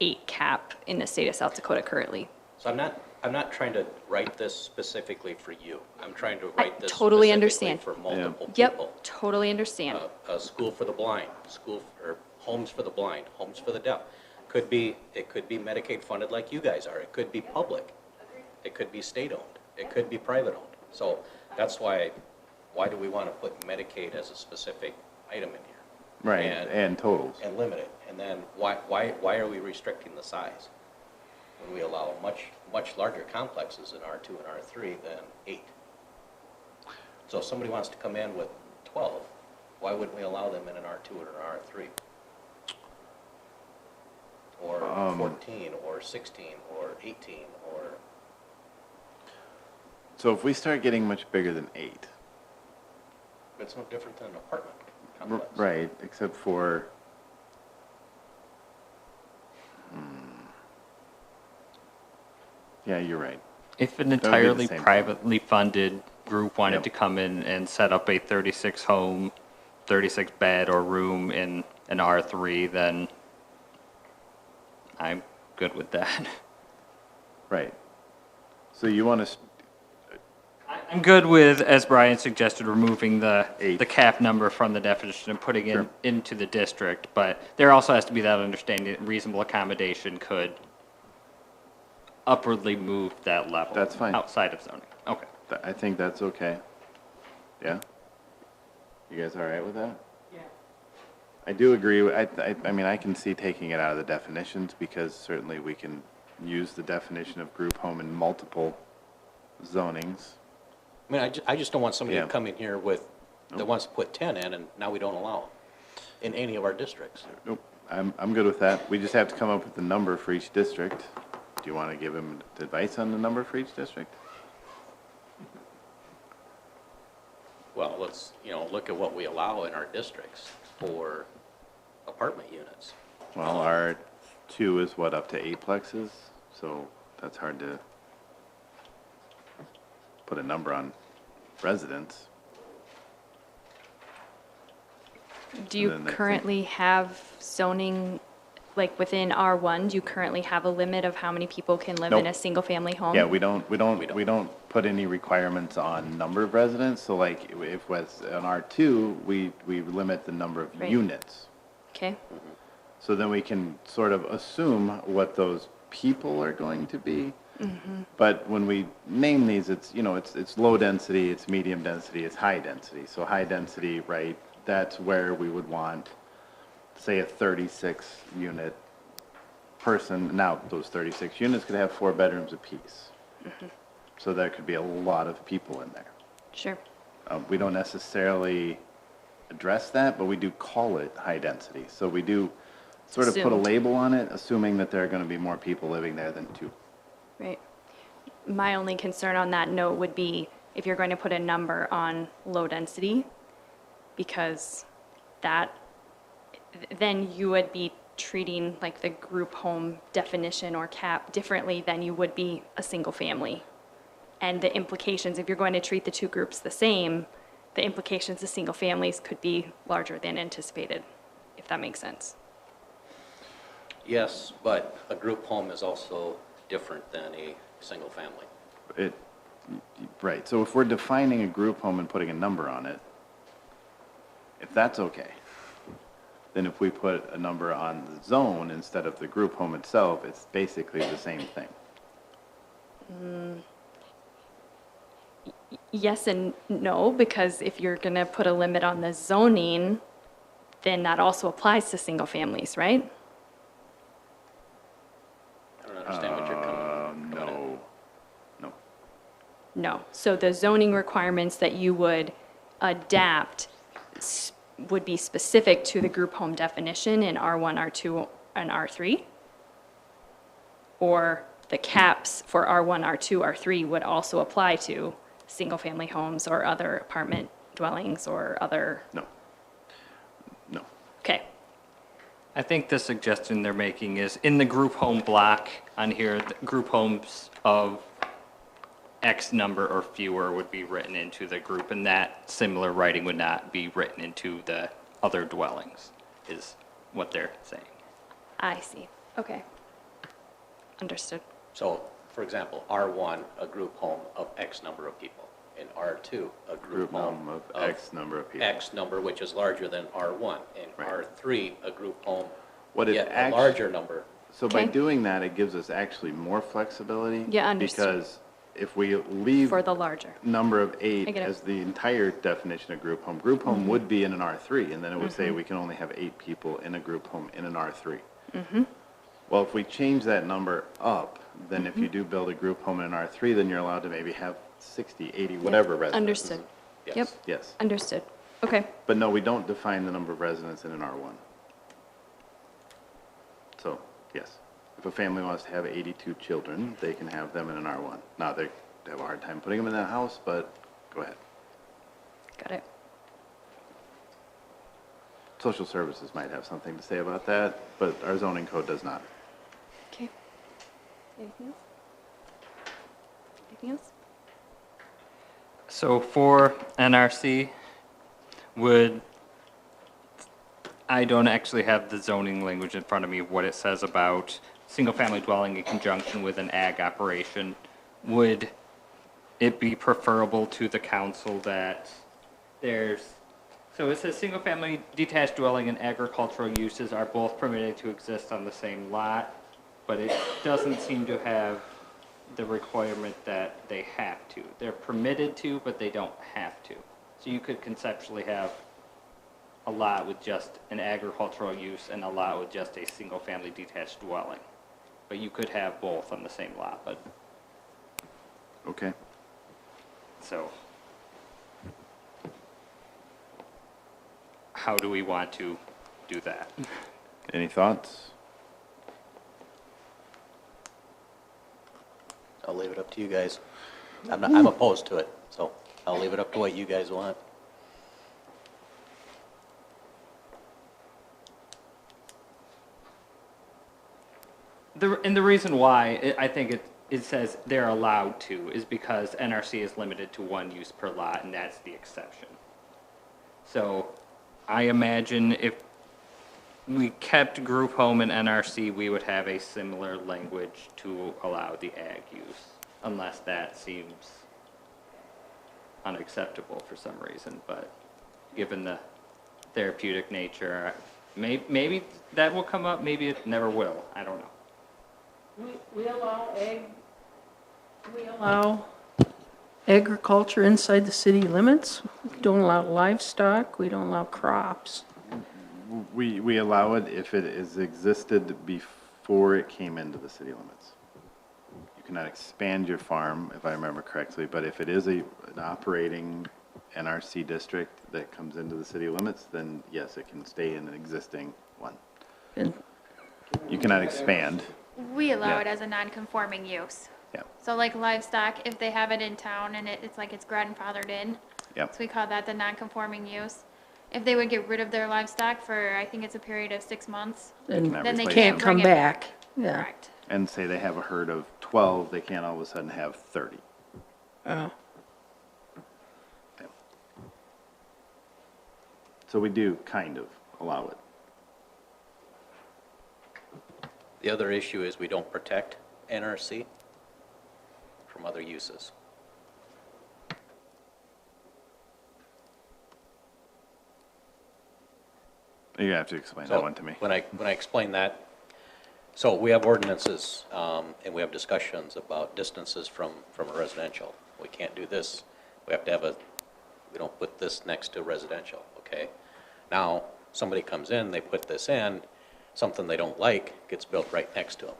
8 cap in the state of South Dakota currently. So I'm not trying to write this specifically for you. I'm trying to write this totally specifically understand. for multiple people. Yep, totally understand. A school for the blind, or homes for the blind, homes for the deaf. It could be Medicaid funded like you guys are. It could be public. It could be state-owned. It could be private-owned. So that's why do we want to put Medicaid as a specific item in here? Right, and totals. And limit it. And then why are we restricting the size? When we allow much larger complexes in R2 and R3 than 8. So if somebody wants to come in with 12, why wouldn't we allow them in an R2 or an R3? Or 14, or 16, or 18, or... So if we start getting much bigger than 8, It's no different than an apartment complex. right, except for, yeah, you're right. If an That would be the entirely same privately funded group wanted Yep. to come in and set up a 36 home, 36 bed or room in an R3, then I'm good with that. Right. So you want to, I'm good with, as Brian suggested, removing the 8. cap number from the definition and putting it Sure. into the district, but there also has to be that understanding that reasonable accommodation could upwardly move that level. That's fine. Outside of zoning. Okay. I think that's okay. Yeah? You guys all right with that? Yeah. I do agree. I mean, I can see taking it out of the definitions because certainly we can use the definition of group home in multiple zonings. I mean, I just don't want somebody Yeah. to come in here that wants to put 10 in, and now we don't allow them in any of our districts. Nope, I'm good with that. We just have to come up with the number for each district. Do you want to give him advice on the number for each district? Well, let's, look at what we allow in our districts for apartment units. Well, our 2 is what, up to 8 plexes? So that's hard to put a number on residents. Do you And then they think- currently have zoning, like within R1, do you currently have a limit of how many people can live in Nope. a single-family home? Yeah, we don't put any requirements on number of residents, so like if with an R2, we limit the number of Right. units. Okay, So then we can sort of assume what those people are going to be. But when we name these, it's low density, it's medium density, it's high density. So high density, right, that's where we would want, say, a 36 unit person. Now, those 36 units could have 4 bedrooms apiece. So there could be a lot of people in there. sure. We don't necessarily address that, but we do call it high density. So we do sort of put a Assumed. label on it, assuming that there are going to be more people living there than 2. Right. My only concern on that note would be if you're going to put a number on low density, because that then you would be treating like the group home definition or cap differently than you would be a single family. And the implications, if you're going to treat the two groups the same, the implications of single families could be larger than anticipated, if that makes sense. Yes, but a group home is also different than a single family. Right, so if we're defining a group home and putting a number on it, if that's okay, then if we put a number on the zone instead of the group home itself, it's basically the same thing. Yes and no, because if you're going to put a limit on the zoning, then that also applies to single families, right? I don't understand what you're coming at. No. So the zoning requirements that you would adapt would be specific to the group home definition in R1, R2, and R3? Or the caps for R1, R2, R3 would also apply to single-family homes or other apartment dwellings or other? No. Okay. I think the suggestion they're making is in the group home block on here, the group homes of X number or fewer would be written into the group, and that similar writing would not be written into the other dwellings, is what they're saying. I see. Okay. Understood. So, for example, R1, a group home of X number of people. In R2, a group home of X number of people. X number, which is larger than R1. In R3, a group home, What it yet a act- larger number. So by Okay. doing that, it gives us actually more flexibility. Yeah, understood. Because if we leave For the larger. number of I 8 get it. as the entire definition of group home would be in an R3, and then it would say we can only have 8 people in a group home in an R3. Well, if we change that number up, then if you do build a group home in an R3, then you're allowed to maybe have 60, 80, whatever residents. Understood. Yep. Yes. Understood. Okay. But no, we don't define the number of residents in an R1. So, yes, if a family wants to have 82 children, they can have them in an R1. Now, they have a hard time putting them in that house, but go ahead. Got it. Social services might have something to say about that, but our zoning code does not. Okay. Anything else? Anything else? So for NRC, I don't actually have the zoning language in front of me, what it says about single-family dwelling in conjunction with an ag operation. Would it be preferable to the council that so it says single-family detached dwelling and agricultural uses are both permitted to exist on the same lot, but it doesn't seem to have the requirement that they have to. They're permitted to, but they don't have to. So you could conceptually have a lot with just an agricultural use and a lot with just a single-family detached dwelling. But you could have both on the same lot, but, Okay. so. How do we want to do that? Any thoughts? I'll leave it up to you guys. I'm opposed to it, so I'll leave it up to what you guys want. And the reason why I think it says they're allowed to is because NRC is limited to one use per lot, and that's the exception. So I imagine if we kept group home and NRC, we would have a similar language to allow the ag use, unless that seems unacceptable for some reason. But given the therapeutic nature, maybe that will come up, maybe it never will, I don't know. We allow agriculture inside the city limits. We don't allow livestock, we don't allow crops. We allow it if it has existed before it came into the city limits. You cannot expand your farm, if I remember correctly, but if it is an operating NRC district that comes into the city limits, then yes, it can stay in an existing one. And You cannot expand. We allow Yeah. it as a non-conforming use. Yeah. So like livestock, if they have it in town and it's like it's grandfathered in. Yep. So we call that the non-conforming use. if they would get rid of their livestock for, I think it's a period of 6 months, Then never then they replace can't can't bring come it back. back. Yeah. Correct. And say they have a herd of 12, they can't all of a sudden have 30. Oh, So we do kind of allow it. The other issue is we don't protect NRC from other uses. You have to explain So that one to me. When I explain that, so we have ordinances, and we have discussions about distances from a residential. We can't do this. We have to have we don't put this next to residential, okay? Now, somebody comes in, they put this in, something they don't like gets built right next to them.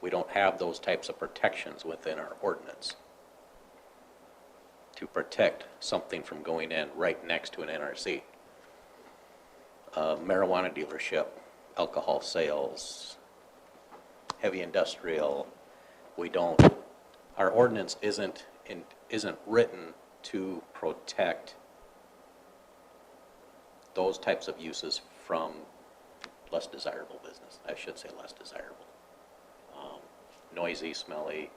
We don't have those types of protections within our ordinance to protect something from going in right next to an NRC. Marijuana dealership, alcohol sales, heavy industrial, our ordinance isn't written to protect those types of uses from less desirable business. I should say less desirable. Noisy, smelly,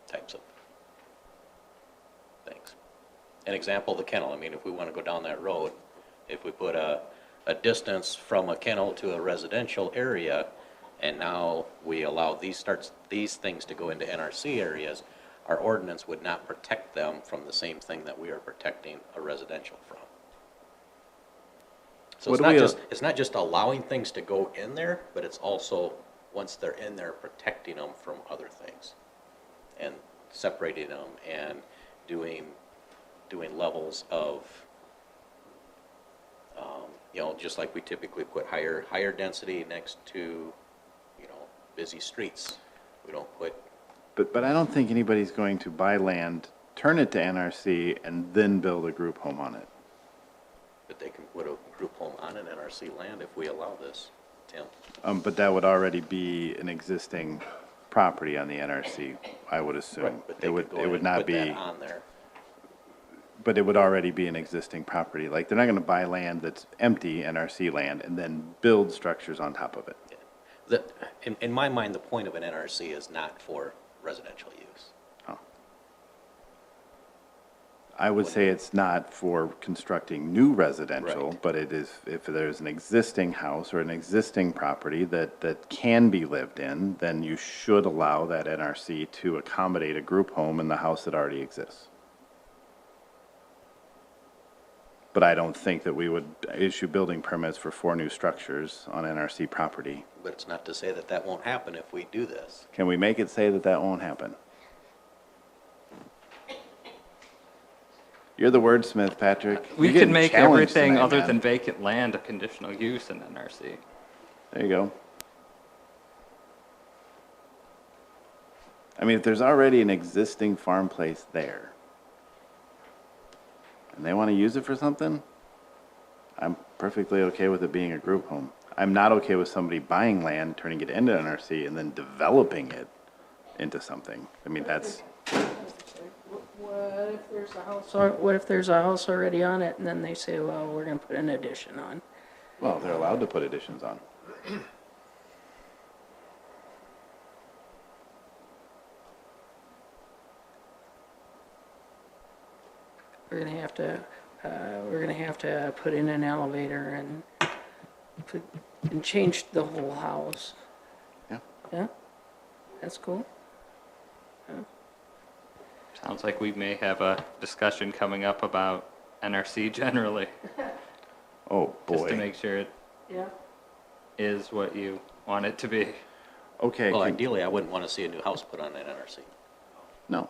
types of things. An example, the kennel. I mean, if we want to go down that road, if we put a distance from a kennel to a residential area, and now we allow these things to go into NRC areas, our ordinance would not protect them from the same thing that we are protecting a residential from. So it's not just allowing things to go in there, but it's also, once they're in there, protecting them from other things and separating them and doing levels of, just like we typically put higher density next to, busy streets. We don't put. But I don't think anybody's going to buy land, turn it to NRC, and then build a group home on it. But they can put a group home on an NRC land if we allow this, Tim. But that would already be an existing property on the NRC, I would assume. Right, but they It could go would in and not put be, that on there. but it would already be an existing property. Like, they're not gonna buy land that's empty, NRC land, and then build structures on top of it. In my mind, the point of an NRC is not for residential use. Oh. I would say it's not for constructing new residential, Right. but it is, if there's an existing house or an existing property that can be lived in, then you should allow that NRC to accommodate a group home in the house that already exists. But I don't think that we would issue building permits for 4 new structures on NRC property. But it's not to say that that won't happen if we do this. Can we make it say that that won't happen? You're the wordsmith, Patrick. We You're could getting make challenged everything tonight, other man. than vacant land a conditional use in NRC. There you go. I mean, if there's already an existing farm place there, and they want to use it for something, I'm perfectly okay with it being a group home. I'm not okay with somebody buying land, turning it into NRC, and then developing it into something. I mean, that's, what if there's a house already on it, and then they say, well, we're gonna put an addition on? well, they're allowed to put additions on. We're gonna have to put in an elevator and change the whole house. Yeah. Yeah? That's cool. Sounds like we may have a discussion coming up about NRC generally, Oh, just to boy. make sure it Yeah. is what you want it to be. Okay, Well, ideally, I wouldn't want to see a new house put on an NRC. no.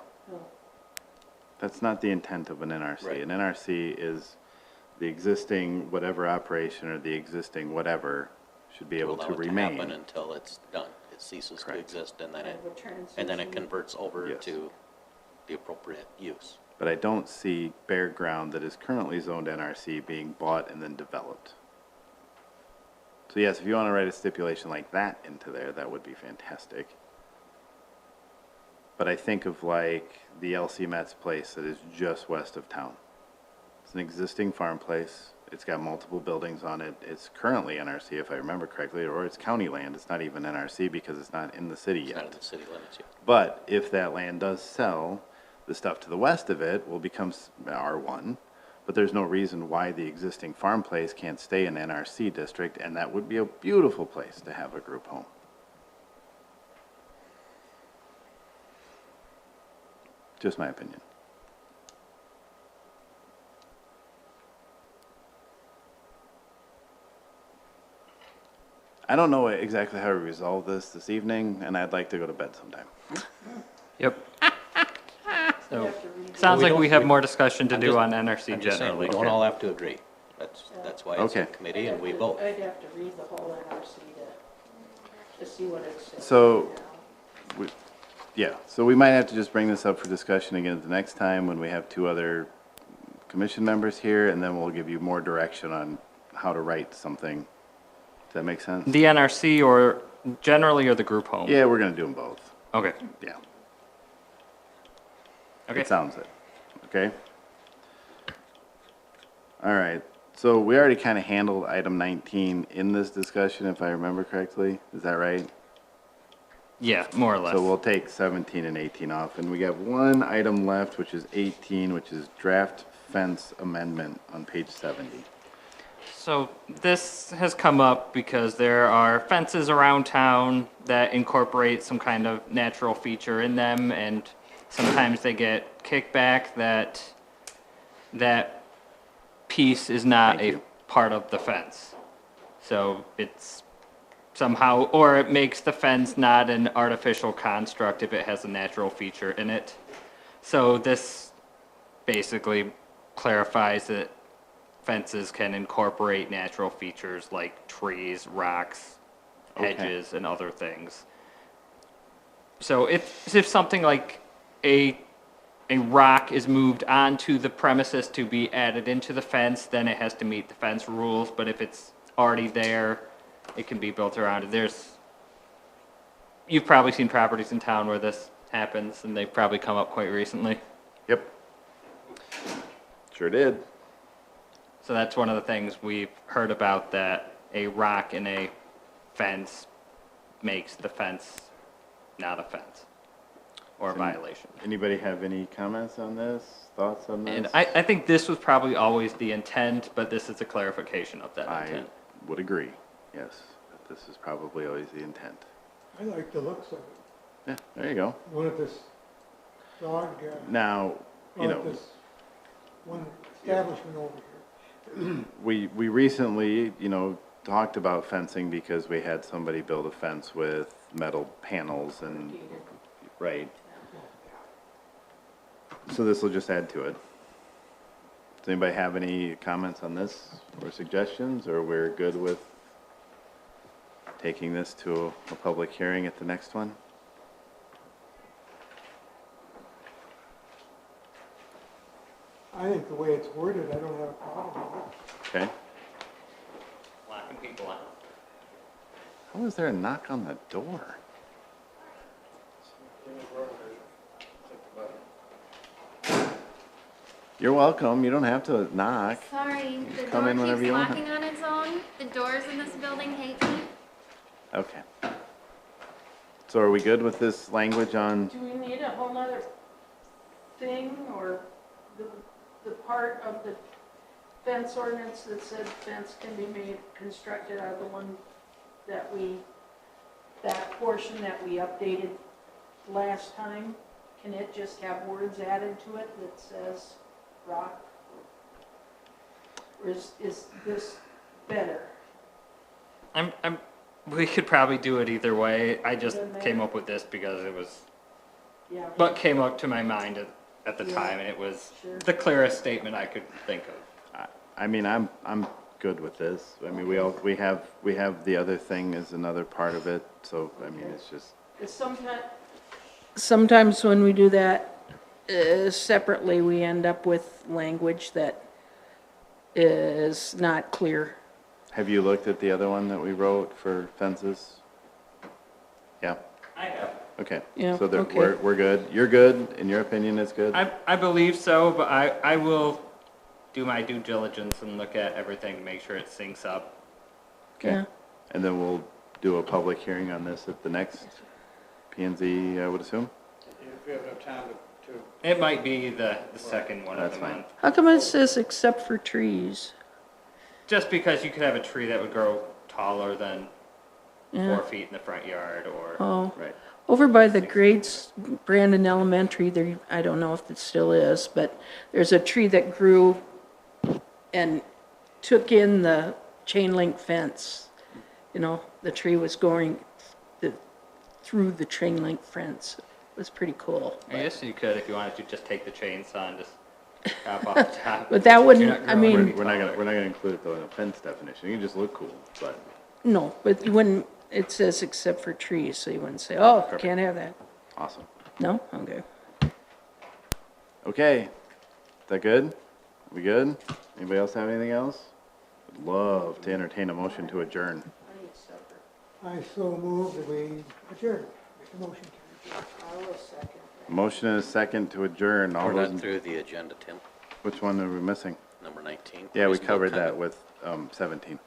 That's not the intent of an NRC. Right. An NRC is the existing whatever operation or the existing whatever should be able to Allow it remain. happen until it's done. It ceases to Correct. exist, and then And returns and then it into- converts over Yes. to the appropriate use. But I don't see bare ground that is currently zoned NRC being bought and then developed. So yes, if you want to write a stipulation like that into there, that would be fantastic. But I think of like the LC Metz place that is just west of town. It's an existing farm place. It's got multiple buildings on it. It's currently NRC, if I remember correctly, or it's county land. It's not even NRC because it's not in the city It's not in yet. the city limits yet. But if that land does sell, the stuff to the west of it will become R1. But there's no reason why the existing farm place can't stay in NRC district, and that would be a beautiful place to have a group home. Just my opinion. I don't know exactly how to resolve this evening, and I'd like to go to bed sometime. Yep. So, Well, sounds like we have don't- more discussion to I'm do just- on NRC I'm just saying, generally. we don't all have to agree. That's why it's a Okay. committee and we vote. I'd have to read the whole NRC to see what it says. So, so we might have to just bring this up for discussion again at the next time when we have two other commission members here, and then we'll give you more direction on how to write something. Does that make sense? The NRC or generally or the group home? Yeah, we're gonna do them both. Okay. Yeah. Okay. It sounds it. Okay? All right. So we already kind of handled item 19 in this discussion, if I remember correctly. Is that right? Yeah, more or less. So we'll take 17 and 18 off, and we got one item left, which is 18, which is draft fence amendment on page 70. So this has come up because there are fences around town that incorporate some kind of natural feature in them, and sometimes they get kickback that piece is not a part of the fence. So it's somehow, or it makes the fence not an artificial construct if it has a natural feature in it. So this basically clarifies that fences can incorporate natural features like trees, rocks, Okay. hedges, and other things. So if something like a rock is moved onto the premises to be added into the fence, then it has to meet the fence rules. But if it's already there, it can be built around it. You've probably seen properties in town where this happens, and they've probably come up quite recently. Yep. Sure did. So that's one of the things we've heard about, that a rock in a fence makes the fence not a fence or a violation. Anybody have any comments on this? Thoughts on this? And I think this was probably always the intent, but this is a clarification of that I intent. would agree, yes. This is probably always the intent. I like the looks of it. Yeah, there you go. One of this dog, Now, you know, this one establishment over here. we recently, talked about fencing because we had somebody build a fence with metal panels and, right. So this will just add to it. Does anybody have any comments on this or suggestions, or we're good with taking this to a public hearing at the next one? I think the way it's worded, I don't have a problem with it. Okay. Locking people out. How is there a knock on the door? You're welcome. You don't have to knock. Sorry, the Come in door whenever keeps you want. locking on its own. The doors in this building hate me. Okay. So are we good with this language on, Do we need a whole nother thing, or the part of the fence ordinance that said fence can be made, constructed out of the one that portion that we updated last time? Can it just have words added to it that says rock? Or is this better? We could probably do it either way. I just Doesn't matter. came up with this because it was Yeah. what came up to my mind at the Yeah. time, and it was Sure. the clearest statement I could think of. I mean, I'm good with this. I mean, we have the other thing as another part of it, so, I mean, it's just, It's sometimes when we do that separately, we end up with language that is not clear. have you looked at the other one that we wrote for fences? Yeah, I have. okay. Yeah, So that okay. we're good. You're good? In your opinion, it's good? I believe so, but I will do my due diligence and look at everything to make sure it syncs up. Okay. Yeah. And then we'll do a public hearing on this at the next P and Z, I would assume? If we have enough time to It might be the second one of That's the fine. month. How come it says except for trees? Just because you could have a tree that would grow taller than Yeah. 4 feet in the front yard, or Oh. Right. Over by the grades, Brandon Elementary, there, I don't know if it still is, but there's a tree that grew and took in the chain link fence. You know, the tree was going through the chain link fence. It was pretty cool. I guess you could, if you wanted to, just take the chainsaw and just chop off the top. But that You're wouldn't, not I growing mean, any We're not taller. gonna include it though in a fence definition. You can just look cool, but no, but when it says except for trees, so you wouldn't say, oh, can't have that. awesome. No? Okay. Okay. Is that good? We good? Anybody else have anything else? Would love to entertain a motion to adjourn. I so move that we adjourn. Make the motion. Motion and a second to adjourn. All We're those not in- through the agenda, Tim. Which one are we missing? Number 19. Yeah, we Reasonable covered that comment. with 17.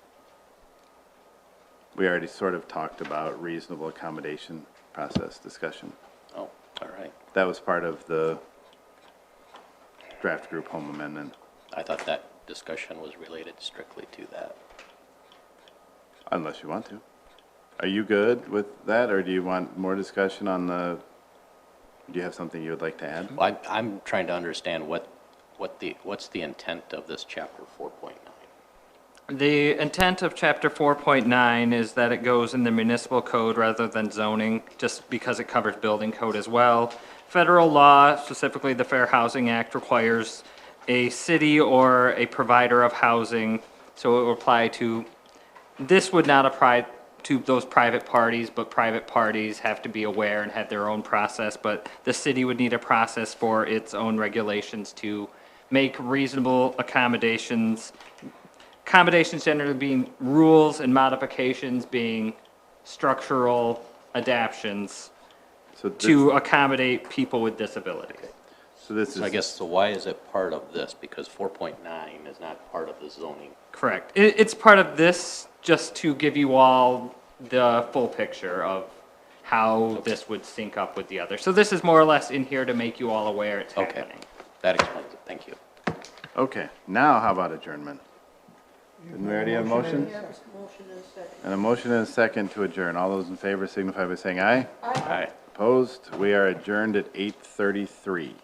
We already sort of talked about reasonable accommodation process discussion. Oh, all right. That was part of the draft group home amendment, I thought that discussion was related strictly to that. unless you want to. Are you good with that, or do you want more discussion on the, do you have something you would like to add? Well, I'm trying to understand what's the intent of this chapter 4.9? The intent of chapter 4.9 is that it goes in the municipal code rather than zoning, just because it covers building code as well. Federal law, specifically the Fair Housing Act, requires a city or a provider of housing, so it will apply to, this would not apply to those private parties, but private parties have to be aware and have their own process, but the city would need a process for its own regulations to make reasonable accommodations. Accommodations generally being rules and modifications being structural adaptions So this, to accommodate people with disabilities. so this is. So I guess, so why is it part of this? Because 4.9 is not part of the zoning. Correct. It's part of this just to give you all the full picture of how this would sync up with the other. So this is more or less in here to make you all aware it's Okay, happening. that explains it. Thank you. Okay, now how about adjournment? Didn't we already have a motion? And a motion and a second to adjourn. All those in favor signify by saying aye. All right. Opposed? We are adjourned at 8:33.